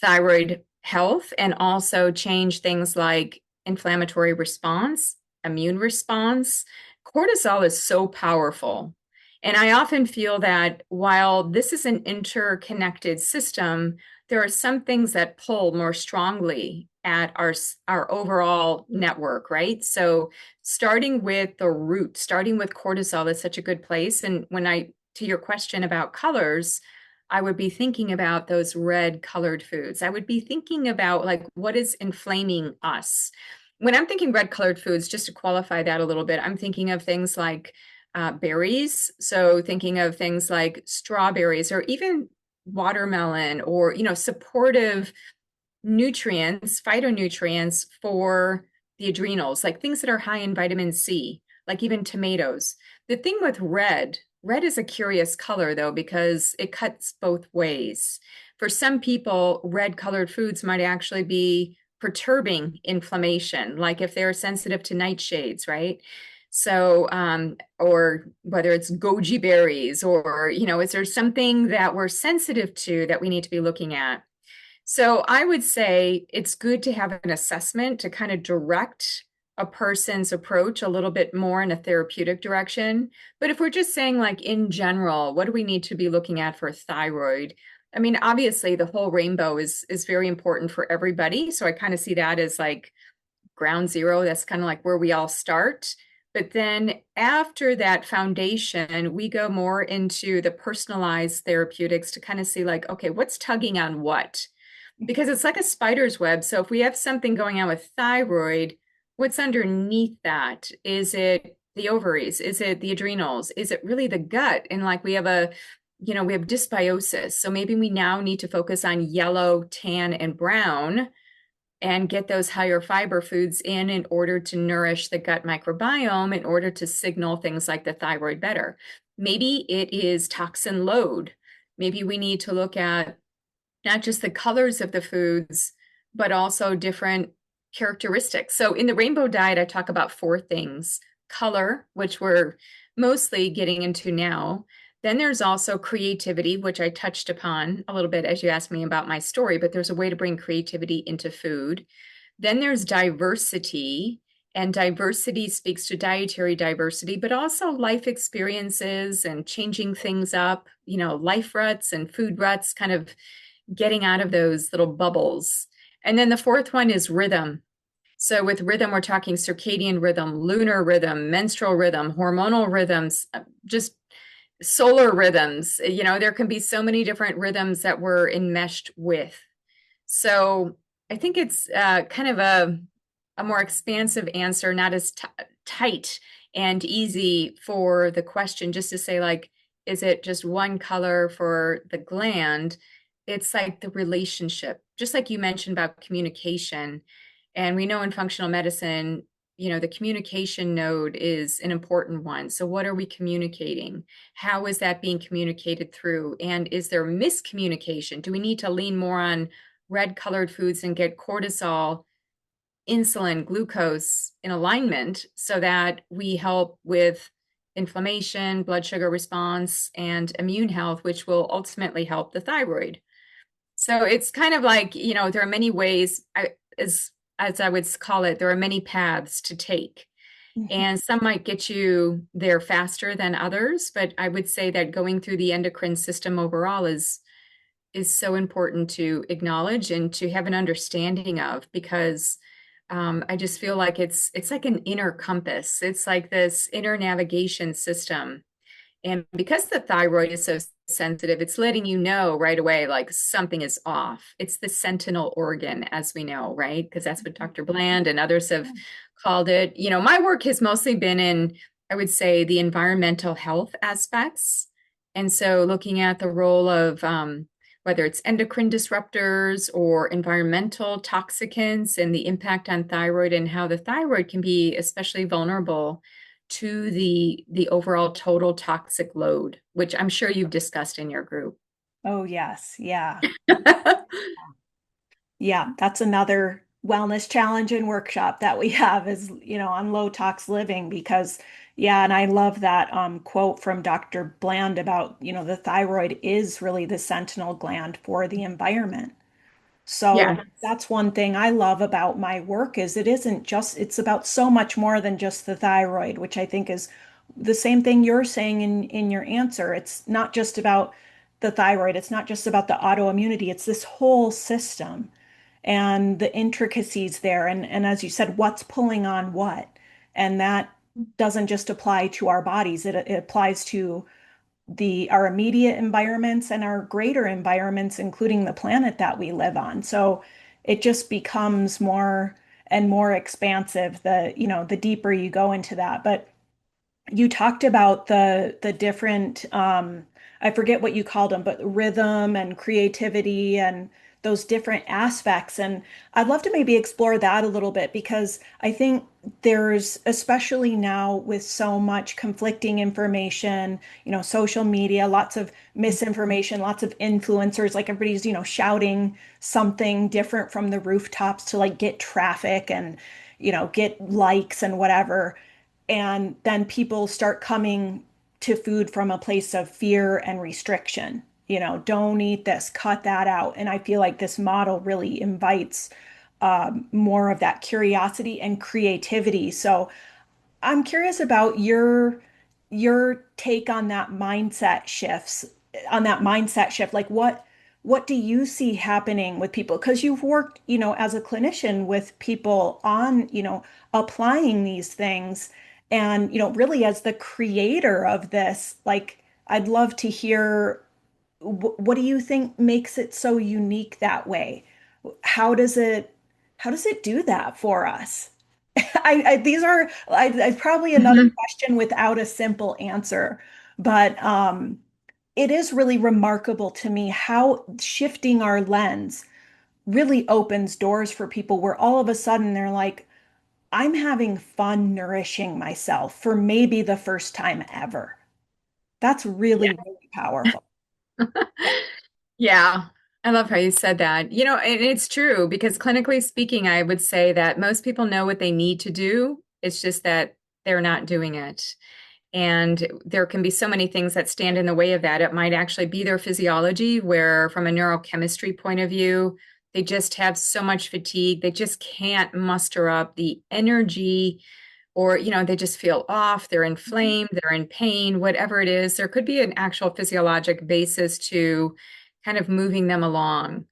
thyroid health and also change things like inflammatory response, immune response. Cortisol is so powerful. And I often feel that while this is an interconnected system, there are some things that pull more strongly at our overall network, right? So starting with the root, starting with cortisol is such a good place. And to your question about colors, I would be thinking about those red colored foods. I would be thinking about like what is inflaming us. When I'm thinking red colored foods, just to qualify that a little bit, I'm thinking of things like berries. So thinking of things like strawberries or even watermelon or, supportive nutrients, phytonutrients for the adrenals, like things that are high in vitamin C, like even tomatoes. The thing with red is a curious color though, because it cuts both ways. For some people, red colored foods might actually be perturbing inflammation, like if they're sensitive to nightshades, right? So, or whether it's goji berries or, is there something that we're sensitive to that we need to be looking at? So I would say it's good to have an assessment to kind of direct a person's approach a little bit more in a therapeutic direction. But if we're just saying, like, in general, what do we need to be looking at for thyroid? I mean, obviously, the whole rainbow is very important for everybody. So I kind of see that as like ground zero. That's kind of like where we all start. But then after that foundation, we go more into the personalized therapeutics to kind of see, like, okay, what's tugging on what? Because it's like a spider's web. So if we have something going on with thyroid, what's underneath that? Is it the ovaries? Is it the adrenals? Is it really the gut? And like we have we have dysbiosis. So maybe we now need to focus on yellow, tan, and brown and get those higher fiber foods in order to nourish the gut microbiome, in order to signal things like the thyroid better. Maybe it is toxin load. Maybe we need to look at not just the colors of the foods, but also different characteristics. So in the rainbow diet, I talk about four things: color, which we're mostly getting into now. Then there's also creativity, which I touched upon a little bit as you asked me about my story, but there's a way to bring creativity into food. Then there's diversity, and diversity speaks to dietary diversity, but also life experiences and changing things up, life ruts and food ruts, kind of getting out of those little bubbles. And then the fourth one is rhythm. So with rhythm, we're talking circadian rhythm, lunar rhythm, menstrual rhythm, hormonal rhythms, just solar rhythms. There can be so many different rhythms that we're enmeshed with. So I think it's kind of a more expansive answer, not as tight and easy for the question, just to say, like, is it just one color for the gland? It's like the relationship, just like you mentioned about communication. And we know in functional medicine, the communication node is an important one. So what are we communicating? How is that being communicated through? And is there miscommunication? Do we need to lean more on red colored foods and get cortisol, insulin, glucose in alignment so that we help with inflammation, blood sugar response, and immune health, which will ultimately help the thyroid. So it's kind of like, there are many ways, as I would call it, there are many paths to take. Mhm. And some might get you there faster than others, but I would say that going through the endocrine system overall is so important to acknowledge and to have an understanding of, because I just feel like it's like an inner compass. It's like this inner navigation system. And because the thyroid is so sensitive, it's letting you know right away, like something is off. It's the sentinel organ, as we know, right? Because that's what Dr. Bland and others have called it. My work has mostly been in, I would say, the environmental health aspects. And so looking at the role of whether it's endocrine disruptors or environmental toxicants and the impact on thyroid, and how the thyroid can be especially vulnerable to the overall total toxic load, which I'm sure you've discussed in your group. Oh, yes. Yeah. Yeah, that's another wellness challenge and workshop that we have is, on low tox living because yeah, and I love that quote from Dr. Bland about, the thyroid is really the sentinel gland for the environment. So Yeah. that's one thing I love about my work is it isn't just, it's about so much more than just the thyroid, which I think is the same thing you're saying in your answer. It's not just about the thyroid, it's not just about the autoimmunity, it's this whole system and the intricacies there. And as you said, what's pulling on what? And that doesn't just apply to our bodies, it applies to our immediate environments and our greater environments, including the planet that we live on. So it just becomes more and more expansive the deeper you go into that. But you talked about the different I forget what you called them, but rhythm and creativity and those different aspects. And I'd love to maybe explore that a little bit because I think there's, especially now with so much conflicting information, social media, lots of misinformation, lots of influencers, like everybody's, shouting something different from the rooftops to like get traffic and, get likes and whatever. And then people start coming to food from a place of fear and restriction. Don't eat this, cut that out. And I feel like this model really invites more of that curiosity and creativity. So I'm curious about your take on that mindset shift. Like what do you see happening with people? Because you've worked, as a clinician with people on, applying these things and, really as the creator of this, like I'd love to hear what do you think makes it so unique that way? How does it how does it do that for us? These are probably another Mhm. question without a simple answer, but it is really remarkable to me how shifting our lens really opens doors for people where all of a sudden they're like, I'm having fun nourishing myself for maybe the first time ever. That's Yeah. really, really powerful. Yeah. Yeah. I love how you said that. And it's true because clinically speaking, I would say that most people know what they need to do. It's just that they're not doing it. And there can be so many things that stand in the way of that. It might actually be their physiology, where from a neurochemistry point of view, they just have so much fatigue. They just can't muster up the energy, or, they just feel off, they're inflamed, they're in pain, whatever it is. There could be an actual physiologic basis to kind of moving them along.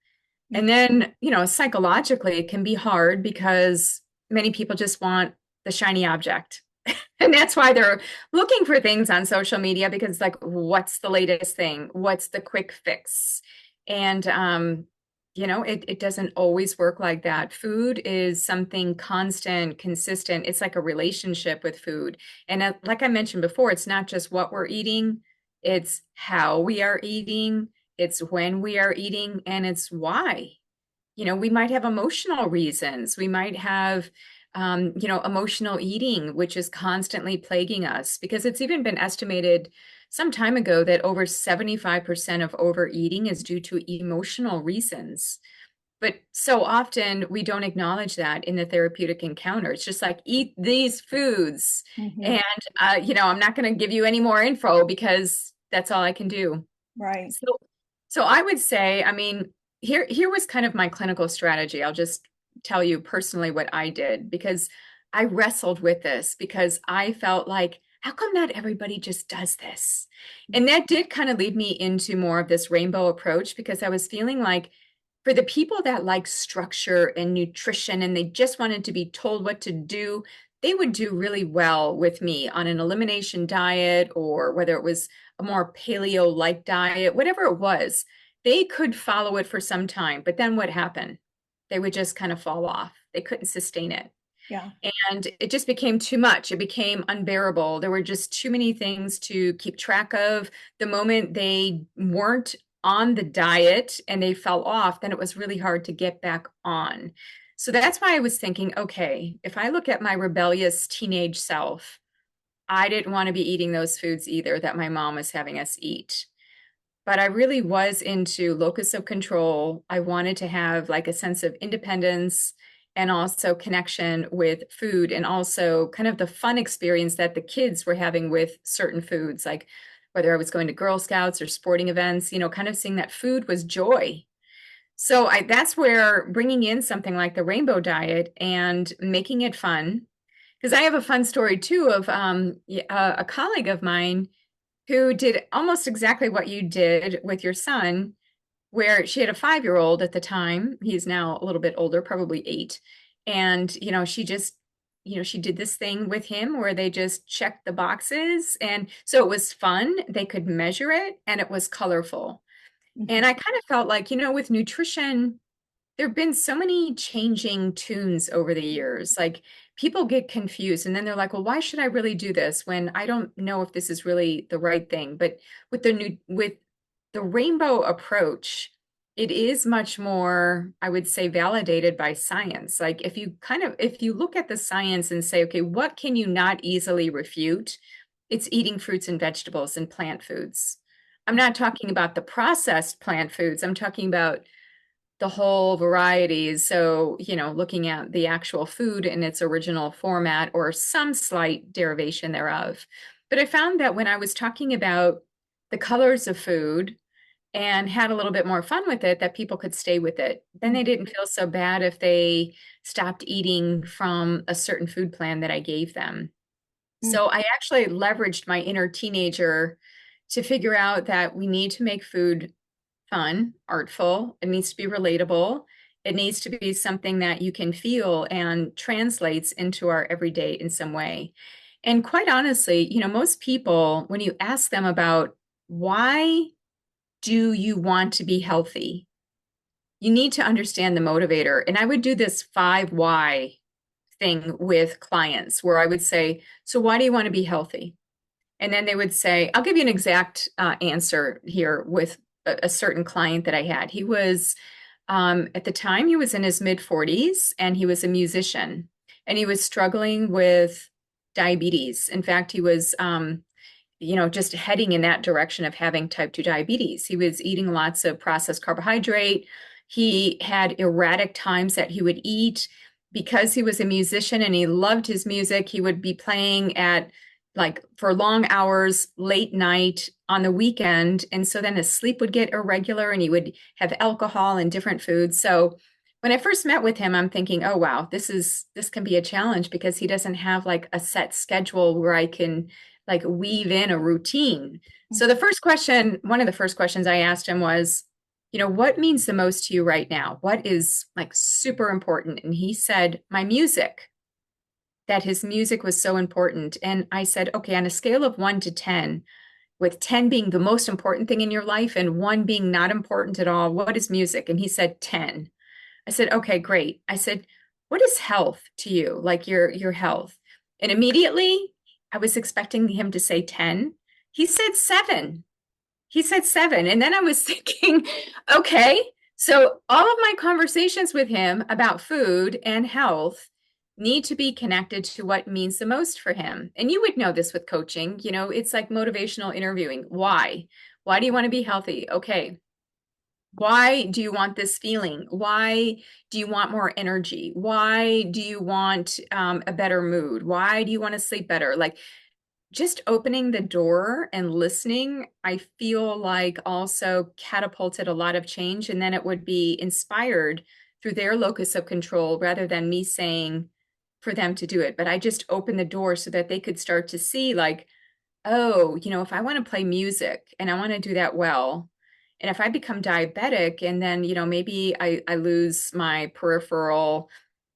Yeah. And then, psychologically, it can be hard because many people just want the shiny object. And that's why they're looking for things on social media, because like, what's the latest thing? What's the quick fix? And it doesn't always work like that. Food is something constant, consistent. It's like a relationship with food. And like I mentioned before, it's not just what we're eating, it's how we are eating, it's when we are eating, and it's why. We might have emotional reasons. We might have, emotional eating, which is constantly plaguing us, because it's even been estimated some time ago that over 75% of overeating is due to emotional reasons. But so often we don't acknowledge that in the therapeutic encounter. It's just like, eat these foods. Hmm. And, I'm not going to give you any more info because that's all I can do. Right. So, so I would say, I mean, here was kind of my clinical strategy. I'll just tell you personally what I did because I wrestled with this because I felt like, how come not everybody just does this? And that did kind of lead me into more of this rainbow approach because I was feeling like for the people that like structure and nutrition and they just wanted to be told what to do, they would do really well with me on an elimination diet or whether it was a more paleo-like diet, whatever it was, they could follow it for some time. But then what happened? They would just kind of fall off. They couldn't sustain it. Yeah. And it just became too much. It became unbearable. There were just too many things to keep track of. The moment they weren't on the diet and they fell off, then it was really hard to get back on. So that's why I was thinking, okay, if I look at my rebellious teenage self, I didn't want to be eating those foods either that my mom was having us eat. But I really was into locus of control. I wanted to have like a sense of independence and also connection with food and also kind of the fun experience that the kids were having with certain foods, like whether I was going to Girl Scouts or sporting events, kind of seeing that food was joy. So that's where bringing in something like the rainbow diet and making it fun, because I have a fun story too of a colleague of mine who did almost exactly what you did with your son, where she had a 5-year old at the time. He's now a little bit older, probably 8. And, she just, she did this thing with him where they just checked the boxes. And so it was fun. They could measure it and it was colorful. And Hmm. I kind of felt like, with nutrition, there have been so many changing tunes over the years. Like people get confused and then they're like, well, why should I really do this when I don't know if this is really the right thing? But with the rainbow approach, it is much more, I would say, validated by science. Like if you look at the science and say, okay, what can you not easily refute? It's eating fruits and vegetables and plant foods. I'm not talking about the processed plant foods. I'm talking about the whole varieties. So, looking at the actual food in its original format or some slight derivation thereof. But I found that when I was talking about the colors of food and had a little bit more fun with it, that people could stay with it. Then they didn't feel so bad if they stopped eating from a certain food plan that I gave them. So I actually leveraged my inner teenager to figure out that we need to make food fun, artful. It needs to be relatable. It needs to be something that you can feel and translates into our everyday in some way. And quite honestly, most people, when you ask them about why do you want to be healthy, you need to understand the motivator. And I would do this 5 why thing with clients where I would say, so why do you want to be healthy? And then they would say, I'll give you an exact answer here with a certain client that I had. He was, at the time, he was in his mid 40s and he was a musician and he was struggling with diabetes. In fact, he was, just heading in that direction of having type 2 diabetes. He was eating lots of processed carbohydrate. He had erratic times that he would eat because he was a musician and he loved his music. He would be playing at like for long hours, late night on the weekend. And so then his sleep would get irregular and he would have alcohol and different foods. So when I first met with him, I'm thinking, oh wow, this can be a challenge because he doesn't have like a set schedule where I can like weave in a routine. So one of the first questions I asked him was, what means the most to you right now? What is like super important? And he said, my music, that his music was so important. And I said, okay, on a scale of 1 to 10, with 10 being the most important thing in your life and 1 being not important at all, what is music? And he said 10. I said, okay, great. I said, what is health to you? Like your health. And immediately I was expecting him to say 10. He said 7. He said 7. And then I was thinking, okay, so all of my conversations with him about food and health need to be connected to what means the most for him. And you would know this with coaching, it's like motivational interviewing. Why? Why do you want to be healthy? Okay. Why do you want this feeling? Why do you want more energy? Why do you want a better mood? Why do you want to sleep better? Like just opening the door and listening, I feel like also catapulted a lot of change. And then it would be inspired through their locus of control rather than me saying for them to do it. But I just opened the door so that they could start to see, like, oh, if I want to play music and I want to do that well, and if I become diabetic and then, maybe I lose my peripheral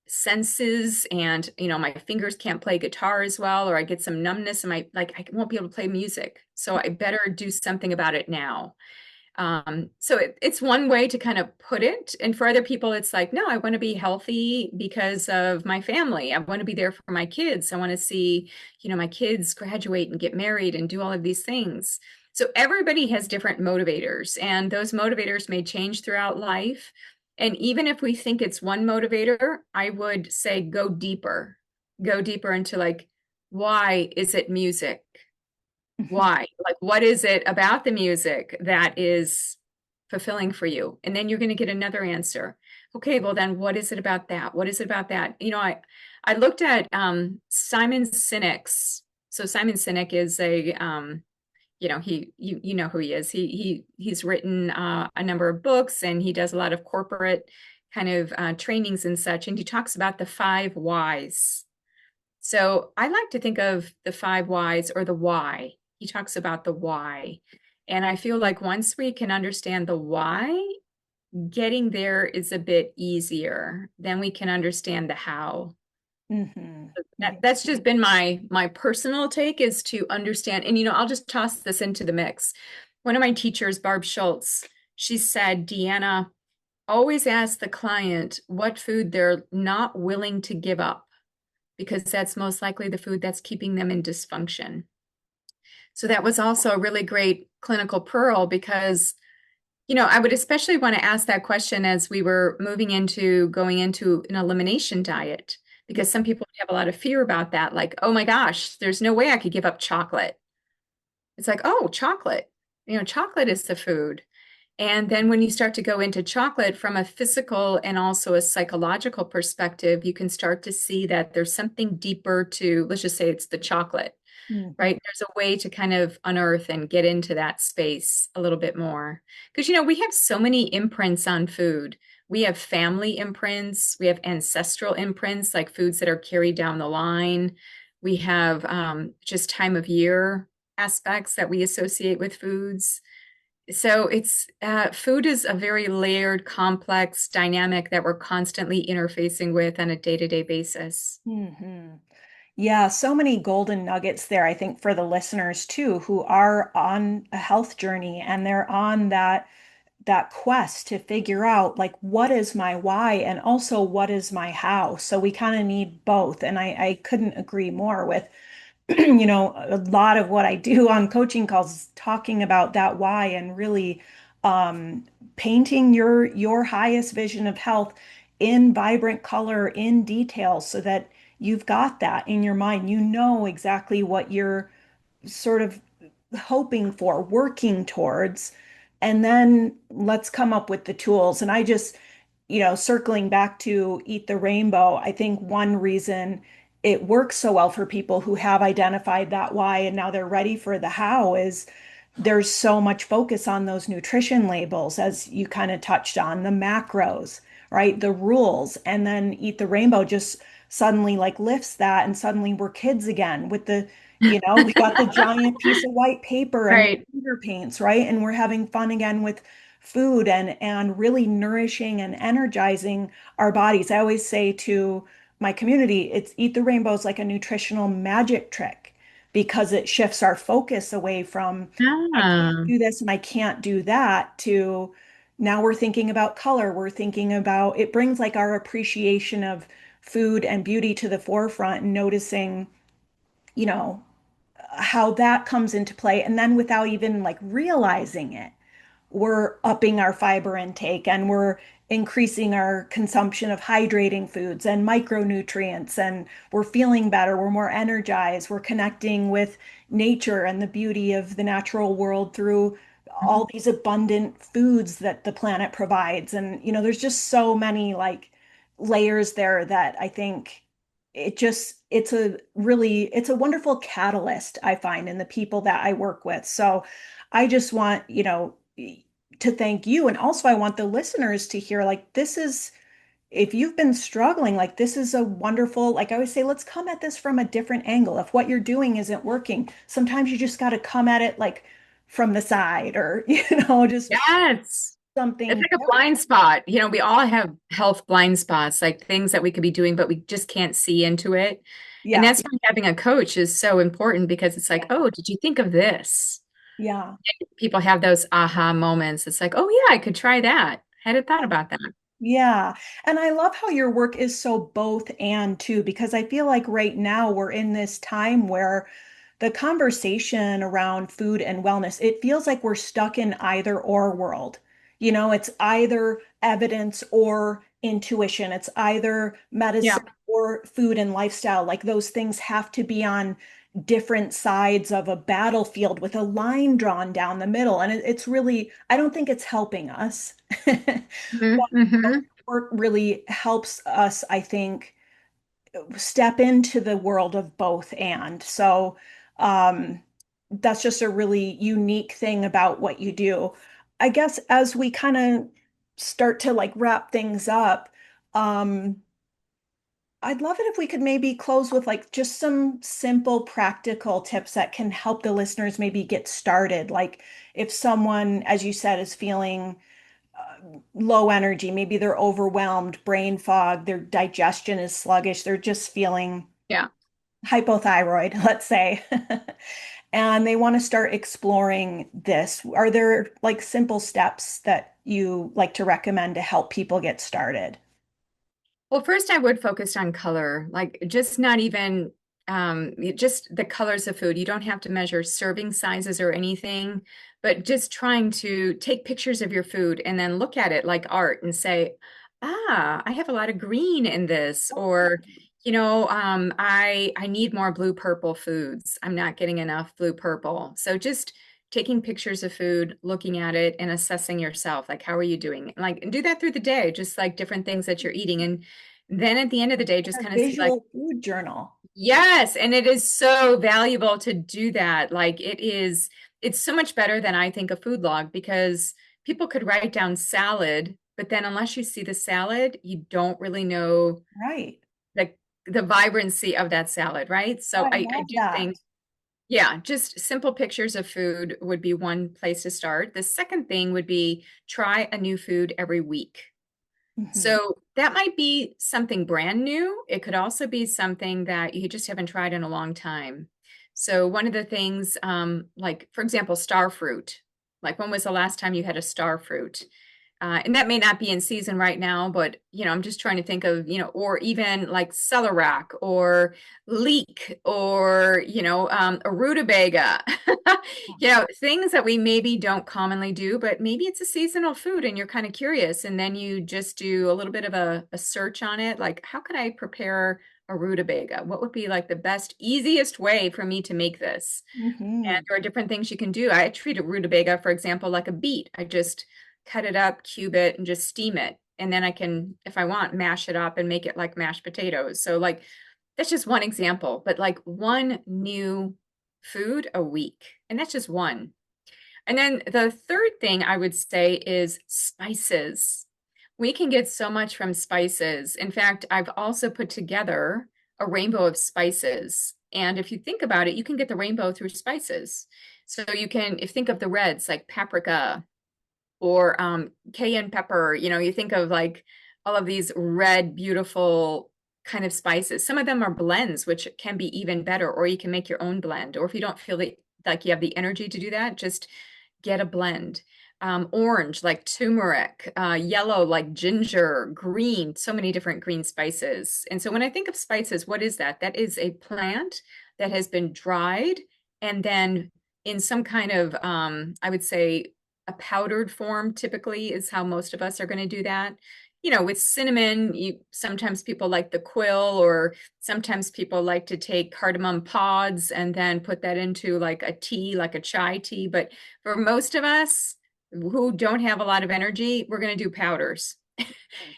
senses and, my fingers can't play guitar as well, or I get some numbness and I won't be able to play music. So I better do something about it now. So it's one way to kind of put it. And for other people, it's like, no, I want to be healthy because of my family. I want to be there for my kids. I want to see, my kids graduate and get married and do all of these things. So everybody has different motivators, and those motivators may change throughout life. And even if we think it's one motivator, I would say go deeper into like, why is it music? Why? Like, what is it about the music that is fulfilling for you? And then you're going to get another answer. Okay, well then what is it about that? What is it about that? I looked at Simon Sinek's. So Simon Sinek is a you know who he is. He's written a number of books, and he does a lot of corporate kind of trainings and such. And he talks about the five whys. So I like to think of the five whys or the why. He talks about the why. And I feel like once we can understand the why, getting there is a bit easier. Then we can understand the how. Hmm. That's just been my personal take, is to understand. And I'll just toss this into the mix. One of my teachers, Barb Schultz, she said, Deanna, always ask the client what food they're not willing to give up, because that's most likely the food that's keeping them in dysfunction. So that was also a really great clinical pearl, because, I would especially want to ask that question as we were going into an elimination diet, because some people have a lot of fear about that. Like, oh my gosh, there's no way I could give up chocolate. It's like, oh, chocolate, chocolate is the food. And then when you start to go into chocolate from a physical and also a psychological perspective, you can start to see that there's something deeper to, let's just say it's the chocolate, Hmm. right? There's a way to kind of unearth and get into that space a little bit more. Because, we have so many imprints on food. We have family imprints, we have ancestral imprints, like foods that are carried down the line. We have just time of year aspects that we associate with foods. So it's food is a very layered, complex dynamic that we're constantly interfacing with on a day-to-day basis. Hmm. Yeah, so many golden nuggets there, I think, for the listeners too, who are on a health journey and they're on that quest to figure out like what is my why and also what is my how. So we kind of need both. And I couldn't agree more with a lot of what I do on coaching calls is talking about that why and really um, painting your highest vision of health in vibrant color, in detail, so that you've got that in your mind. You know exactly what you're sort of hoping for, working towards, and then let's come up with the tools. And I just, circling back to Eat the Rainbow, I think one reason it works so well for people who have identified that why and now they're ready for the how is there's so much focus on those nutrition labels, as you kind of touched on, the macros, right? The rules. And then Eat the Rainbow just suddenly like lifts that, and suddenly we're kids again with we got the giant piece of white paper and the Right. finger paints, right? And we're having fun again with food and really nourishing and energizing our bodies. I always say to my community, it's Eat the Rainbow is like a nutritional magic trick because it shifts our focus away from I can't Ah. do this and I can't do that to now we're thinking about color. We're thinking about it brings like our appreciation of food and beauty to the forefront and noticing, you know, how that comes into play. And then without even like realizing it, we're upping our fiber intake and we're increasing our consumption of hydrating foods and micronutrients, and we're feeling better, we're more energized, we're connecting with nature and the beauty of the natural world through all these abundant foods that the planet provides. And, there's just so many like layers there that I think it's a wonderful catalyst I find in the people that I work with. So I just want, to thank you. And also I want the listeners to hear like, if you've been struggling, like this is a wonderful, like I always say, let's come at this from a different angle. If what you're doing isn't working, sometimes you just got to come at it like from the side or, just Yes. It's something. like a blind spot. We all have health blind spots, like things that we could be doing, but we just can't see into it. And Yeah. that's why having a coach is so important because it's like, oh, did you think of this? Yeah. People have those aha moments. It's like, oh, yeah, I could try that. Hadn't thought about that. Yeah. And I love how your work is so both and too, because I feel like right now we're in this time where the conversation around food and wellness, it feels like we're stuck in either or world. It's either evidence or intuition. It's either Yeah. medicine or food and lifestyle. Like those things have to be on different sides of a battlefield with a line drawn down the middle. And it's really, I don't think it's helping us. hmm hmm Work really helps us, I think, step into the world of both and. So um, that's just a really unique thing about what you do. I guess as we kind of start to like wrap things up, um, I'd love it if we could maybe close with like just some simple practical tips that can help the listeners maybe get started. Like if someone, as you said, is feeling low energy, maybe they're overwhelmed, brain fog, their digestion is sluggish, they're just feeling Yeah. hypothyroid, let's say, and they want to start exploring this. Are there like simple steps that you like to recommend to help people get started? Well, first I would focus on color, like just not even just the colors of food. You don't have to measure serving sizes or anything, but just trying to take pictures of your food and then look at it like art and say, ah, I have a lot of green in this, or I need more blue purple foods. I'm not getting enough blue purple. So just taking pictures of food, looking at it and assessing yourself, like how are you doing? Like do that through the day, just like different things that you're eating. And then at the end of the day, just A kind of see like, visual food journal. yes, and it is so valuable to do that. Like it's so much better than I think a food log because people could write down salad, but then unless you see the salad, you don't really know Right. the the vibrancy of that salad, right? Oh, So I I love do think that. yeah, just simple pictures of food would be one place to start. The second thing would be try a new food every week. Mhm. So that might be something brand new. It could also be something that you just haven't tried in a long time. So one of the things, like for example, star fruit. Like when was the last time you had a star fruit? And that may not be in season right now, but I'm just trying to think of, or even like celeriac or leek or, a rutabaga, things that we maybe don't commonly do, but maybe it's a seasonal food and you're kind of curious. And then you just do a little bit of a search on it. Like, how could I prepare a rutabaga? What would be like the best, easiest way for me to make this? And Hmm. there are different things you can do. I treat a rutabaga, for example, like a beet. I just cut it up, cube it, and just steam it. And then I can, if I want, mash it up and make it like mashed potatoes. So, like, that's just one example, but like one new food a week. And that's just one. And then the third thing I would say is spices. We can get so much from spices. In fact, I've also put together a rainbow of spices. And if you think about it, you can get the rainbow through spices. So you can, if you think of the reds like paprika or cayenne pepper, you think of like all of these red, beautiful kind of spices. Some of them are blends, which can be even better, or you can make your own blend. Or if you don't feel like you have the energy to do that, just get a blend. Orange, like turmeric, yellow, like ginger, green, so many different green spices. And so when I think of spices, what is that? That is a plant that has been dried and then in some kind of, I would say, a powdered form typically is how most of us are going to do that. with cinnamon, sometimes people like the quill, or sometimes people like to take cardamom pods and then put that into like a tea, like a chai tea. But for most of us who don't have a lot of energy, we're going to do powders.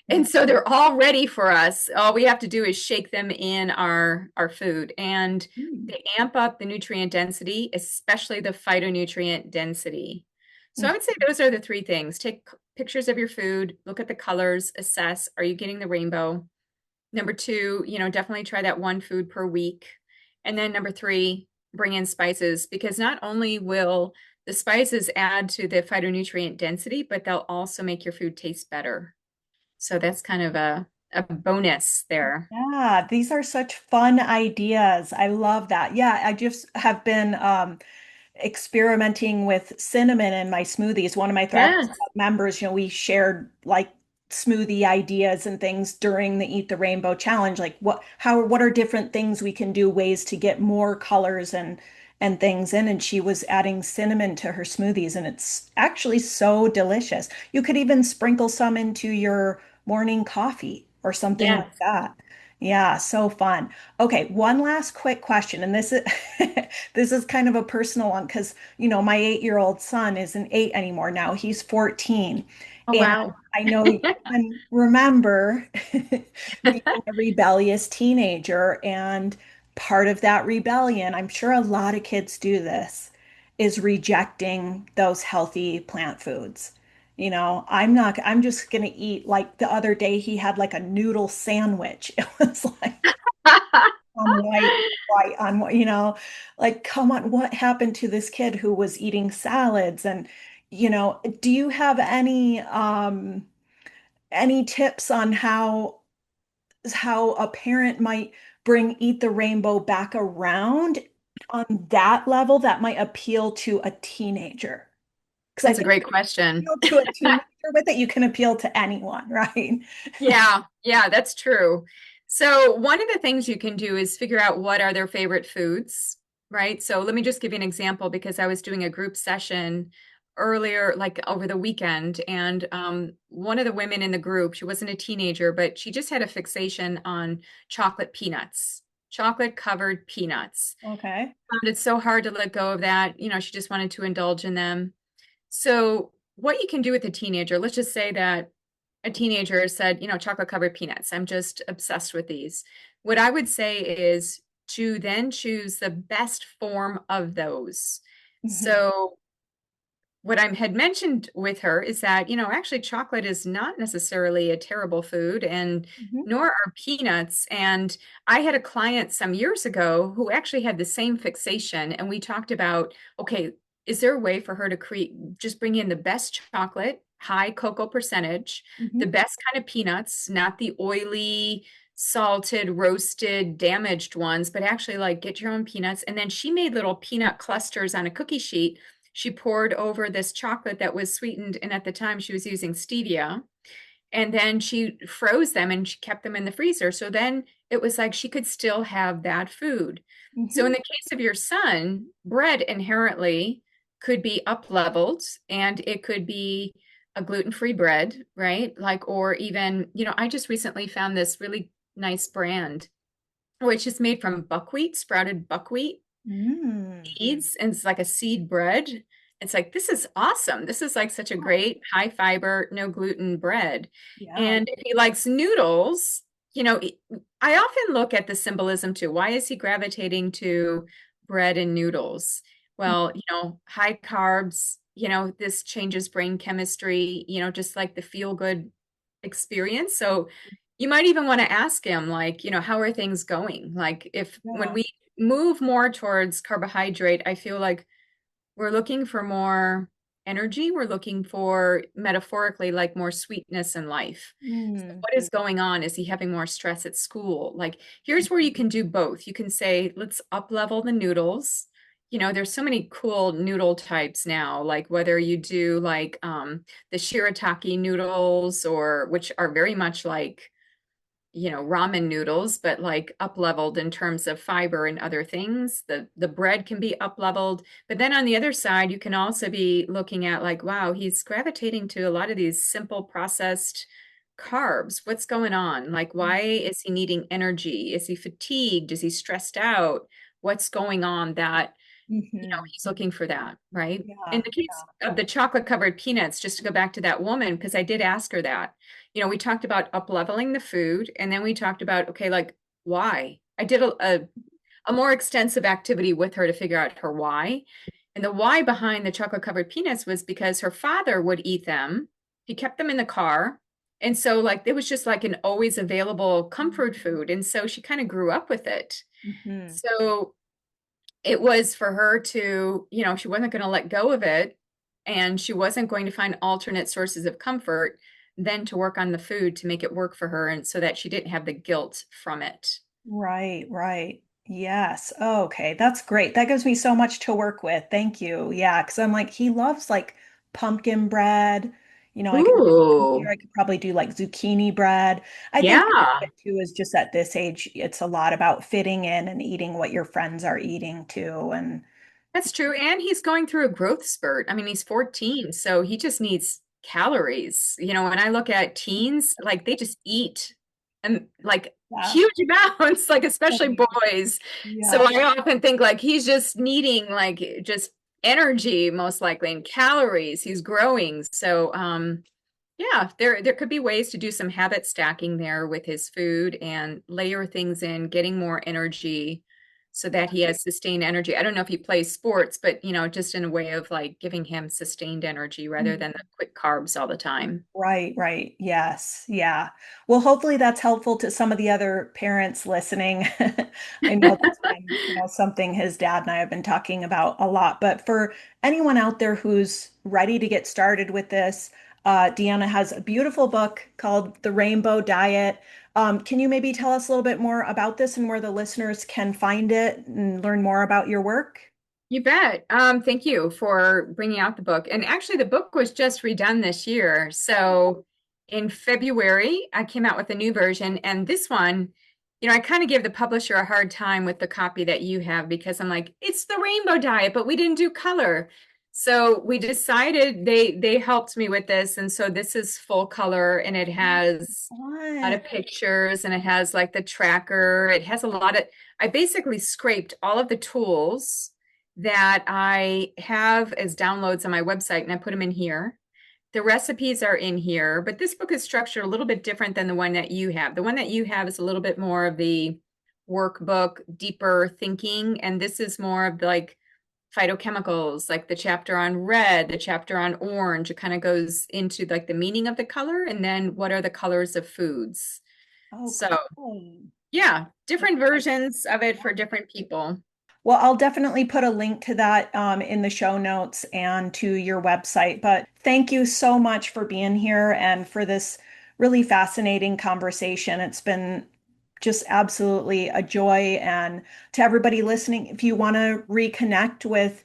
And so they're all ready for us. All we have to do is shake them in our food, and Mm. they amp up the nutrient density, especially the phytonutrient density. So I would say those are the three things. Take pictures of your food, look at the colors, assess, are you getting the rainbow? Number two, definitely try that one food per week. And then number three, bring in spices, because not only will the spices add to the phytonutrient density, but they'll also make your food taste better. So that's kind of a bonus there. Yeah, these are such fun ideas. I love that. Yeah, I just have been experimenting with cinnamon in my smoothies. One of my Thrivers Yes. Club members, we shared like smoothie ideas and things during the Eat the Rainbow challenge. Like what are different things we can do, ways to get more colors and things in. And she was adding cinnamon to her smoothies, and it's actually so delicious. You could even sprinkle some into your morning coffee or something like Yes. that. Yeah, so fun. Okay, one last quick question, and this is this is kind of a personal one because, my 8-year-old son isn't 8 anymore now. He's 14. Oh, And wow. I know you can remember being a rebellious teenager. And part of that rebellion, I'm sure a lot of kids do this, is rejecting those healthy plant foods. I'm just gonna eat, like the other day he had like a noodle sandwich. It was like on white, white on white, like, come on, what happened to this kid who was eating salads? And, do you have any tips on how a parent might bring Eat the Rainbow back around on that level that might appeal to a teenager? Because I That's a think great if question. you appeal to a teenager with it, you can appeal to anyone, right? Yeah, yeah, that's true. So one of the things you can do is figure out what are their favorite foods, right? So let me just give you an example, because I was doing a group session earlier, like over the weekend, and one of the women in the group, she wasn't a teenager, but she just had a fixation on chocolate peanuts, chocolate covered peanuts. Okay. Found it so hard to let go of that. She just wanted to indulge in them. So, what you can do with a teenager, let's just say that a teenager said, chocolate covered peanuts. I'm just obsessed with these. What I would say is to then choose the best form of those. Hmm. So, what I had mentioned with her is that, actually chocolate is not necessarily a terrible food, and Hmm. nor are peanuts. And I had a client some years ago who actually had the same fixation. And we talked about, okay, is there a way for her to just bring in the best chocolate, high cocoa percentage, the Hmm. best kind of peanuts, not the oily, salted, roasted, damaged ones, but actually like get your own peanuts. And then she made little peanut clusters on a cookie sheet. She poured over this chocolate that was sweetened, and at the time she was using stevia. And then she froze them and she kept them in the freezer. So then it was like she could still have that food. So in Hmm. the case of your son, bread inherently could be up leveled, and it could be a gluten-free bread, right? Like, or even, I just recently found this really nice brand, which is made from buckwheat, sprouted buckwheat Mm. seeds, and it's like a seed bread. It's like, this is awesome. This is like such a great high fiber, no gluten bread. Yeah. And if he likes noodles, I often look at the symbolism too. Why is he gravitating to bread and noodles? Well, high carbs, this changes brain chemistry, just like the feel good experience. So you might even want to ask him, like, how are things going? Like, if when Yeah. we move more towards carbohydrate, I feel like we're looking for more energy. We're looking for, metaphorically, like more sweetness in life. So Mm. what is going on? Is he having more stress at school? Like, here's where you can do both. You can say, let's up level the noodles. There's so many cool noodle types now, like whether you do like the shirataki noodles, or which are very much like ramen noodles, but like up leveled in terms of fiber and other things. The bread can be up leveled, but then on the other side, you can also be looking at like, wow, he's gravitating to a lot of these simple processed carbs. What's going on? Like, why is he needing energy? Is he fatigued? Is he stressed out? What's going on that, Mm-hmm. he's looking for that, right? In Yeah. the case of the chocolate covered peanuts, just to go back to that woman, because I did ask her that, we talked about up leveling the food, and then we talked about, okay, like, why? I did a more extensive activity with her to figure out her why. And the why behind the chocolate covered peanuts was because her father would eat them. He kept them in the car. And so, like, it was just like an always available comfort food. And so she kind of grew up with it. Mm-hmm. So it was for her to, she wasn't going to let go of it. And she wasn't going to find alternate sources of comfort than to work on the food to make it work for her. And so that she didn't have the guilt from it. Right, right. Yes. Oh, okay. That's great. That gives me so much to work with. Thank you. Yeah, because I'm like, he loves like pumpkin bread. I could here Ooh, I could probably do like zucchini bread. I think part of yeah. it too is just at this age, it's a lot about fitting in and eating what your friends are eating too. And That's true. And he's going through a growth spurt. I mean, he's 14, so he just needs calories. When I look at teens, like they just eat and like yeah. huge amounts, like especially Same. boys. So Yeah. I often think like he's just needing like just energy most likely and calories. He's growing. So yeah, there could be ways to do some habit stacking there with his food and layer things in, getting more energy so that he has sustained energy. I don't know if he plays sports, but just in a way of like giving him sustained energy rather than the quick carbs all the time. Right, right. Yes. Yeah. Well, hopefully that's helpful to some of the other parents listening. I know that's been, something his dad and I have been talking about a lot. But for anyone out there who's ready to get started with this, Deanna has a beautiful book called The Rainbow Diet. Can you maybe tell us a little bit more about this and where the listeners can find it and learn more about your work? You bet. Thank you for bringing out the book. And actually, the book was just redone this year. So in February, I came out with a new version. And this one, I kind of gave the publisher a hard time with the copy that you have because I'm like, it's the rainbow diet, but we didn't do color. So we decided they helped me with this. And so this is full color and it has a lot Fun. of pictures and it has like the tracker. It has a lot of, I basically scraped all of the tools that I have as downloads on my website and I put them in here. The recipes are in here, but this book is structured a little bit different than the one that you have. The one that you have is a little bit more of the workbook, deeper thinking, and this is more of like phytochemicals, like the chapter on red, the chapter on orange. It kind of goes into like the meaning of the color and then what are the colors of foods. Oh, So, cool. yeah, different versions of it for different people. Well, I'll definitely put a link to that in the show notes and to your website. But thank you so much for being here and for this really fascinating conversation. It's been just absolutely a joy. And to everybody listening, if you want to reconnect with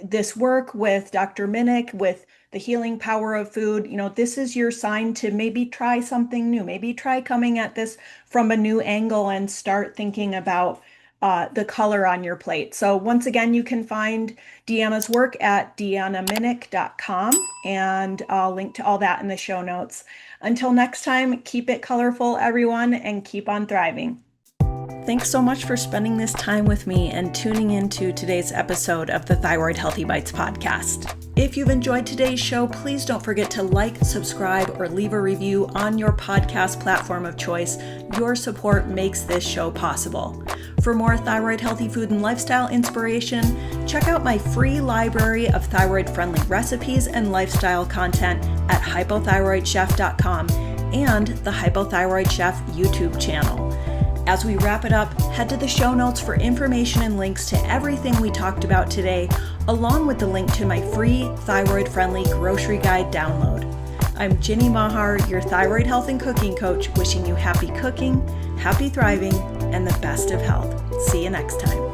this work with Dr. Minich, with the healing power of food, this is your sign to maybe try something new. Maybe try coming at this from a new angle and start thinking about the color on your plate. So once again, you can find Deanna's work at deannaminich.com, and I'll link to all that in the show notes. Until next time, keep it colorful, everyone, and keep on thriving. Thanks so much for spending this time with me and tuning into today's episode of the Thyroid Healthy Bites podcast. If you've enjoyed today's show, please don't forget to like, subscribe, or leave a review on your podcast platform of choice. Your support makes this show possible. For more thyroid healthy food and lifestyle inspiration, check out my free library of thyroid-friendly recipes and lifestyle content at hypothyroidchef.com and the Hypothyroid Chef YouTube channel. As we wrap it up, head to the show notes for information and links to everything we talked about today, along with the link to my free thyroid-friendly grocery guide download. I'm Ginny Mahar, your thyroid health and cooking coach, wishing you happy cooking, happy thriving, and the best of health. See you next time.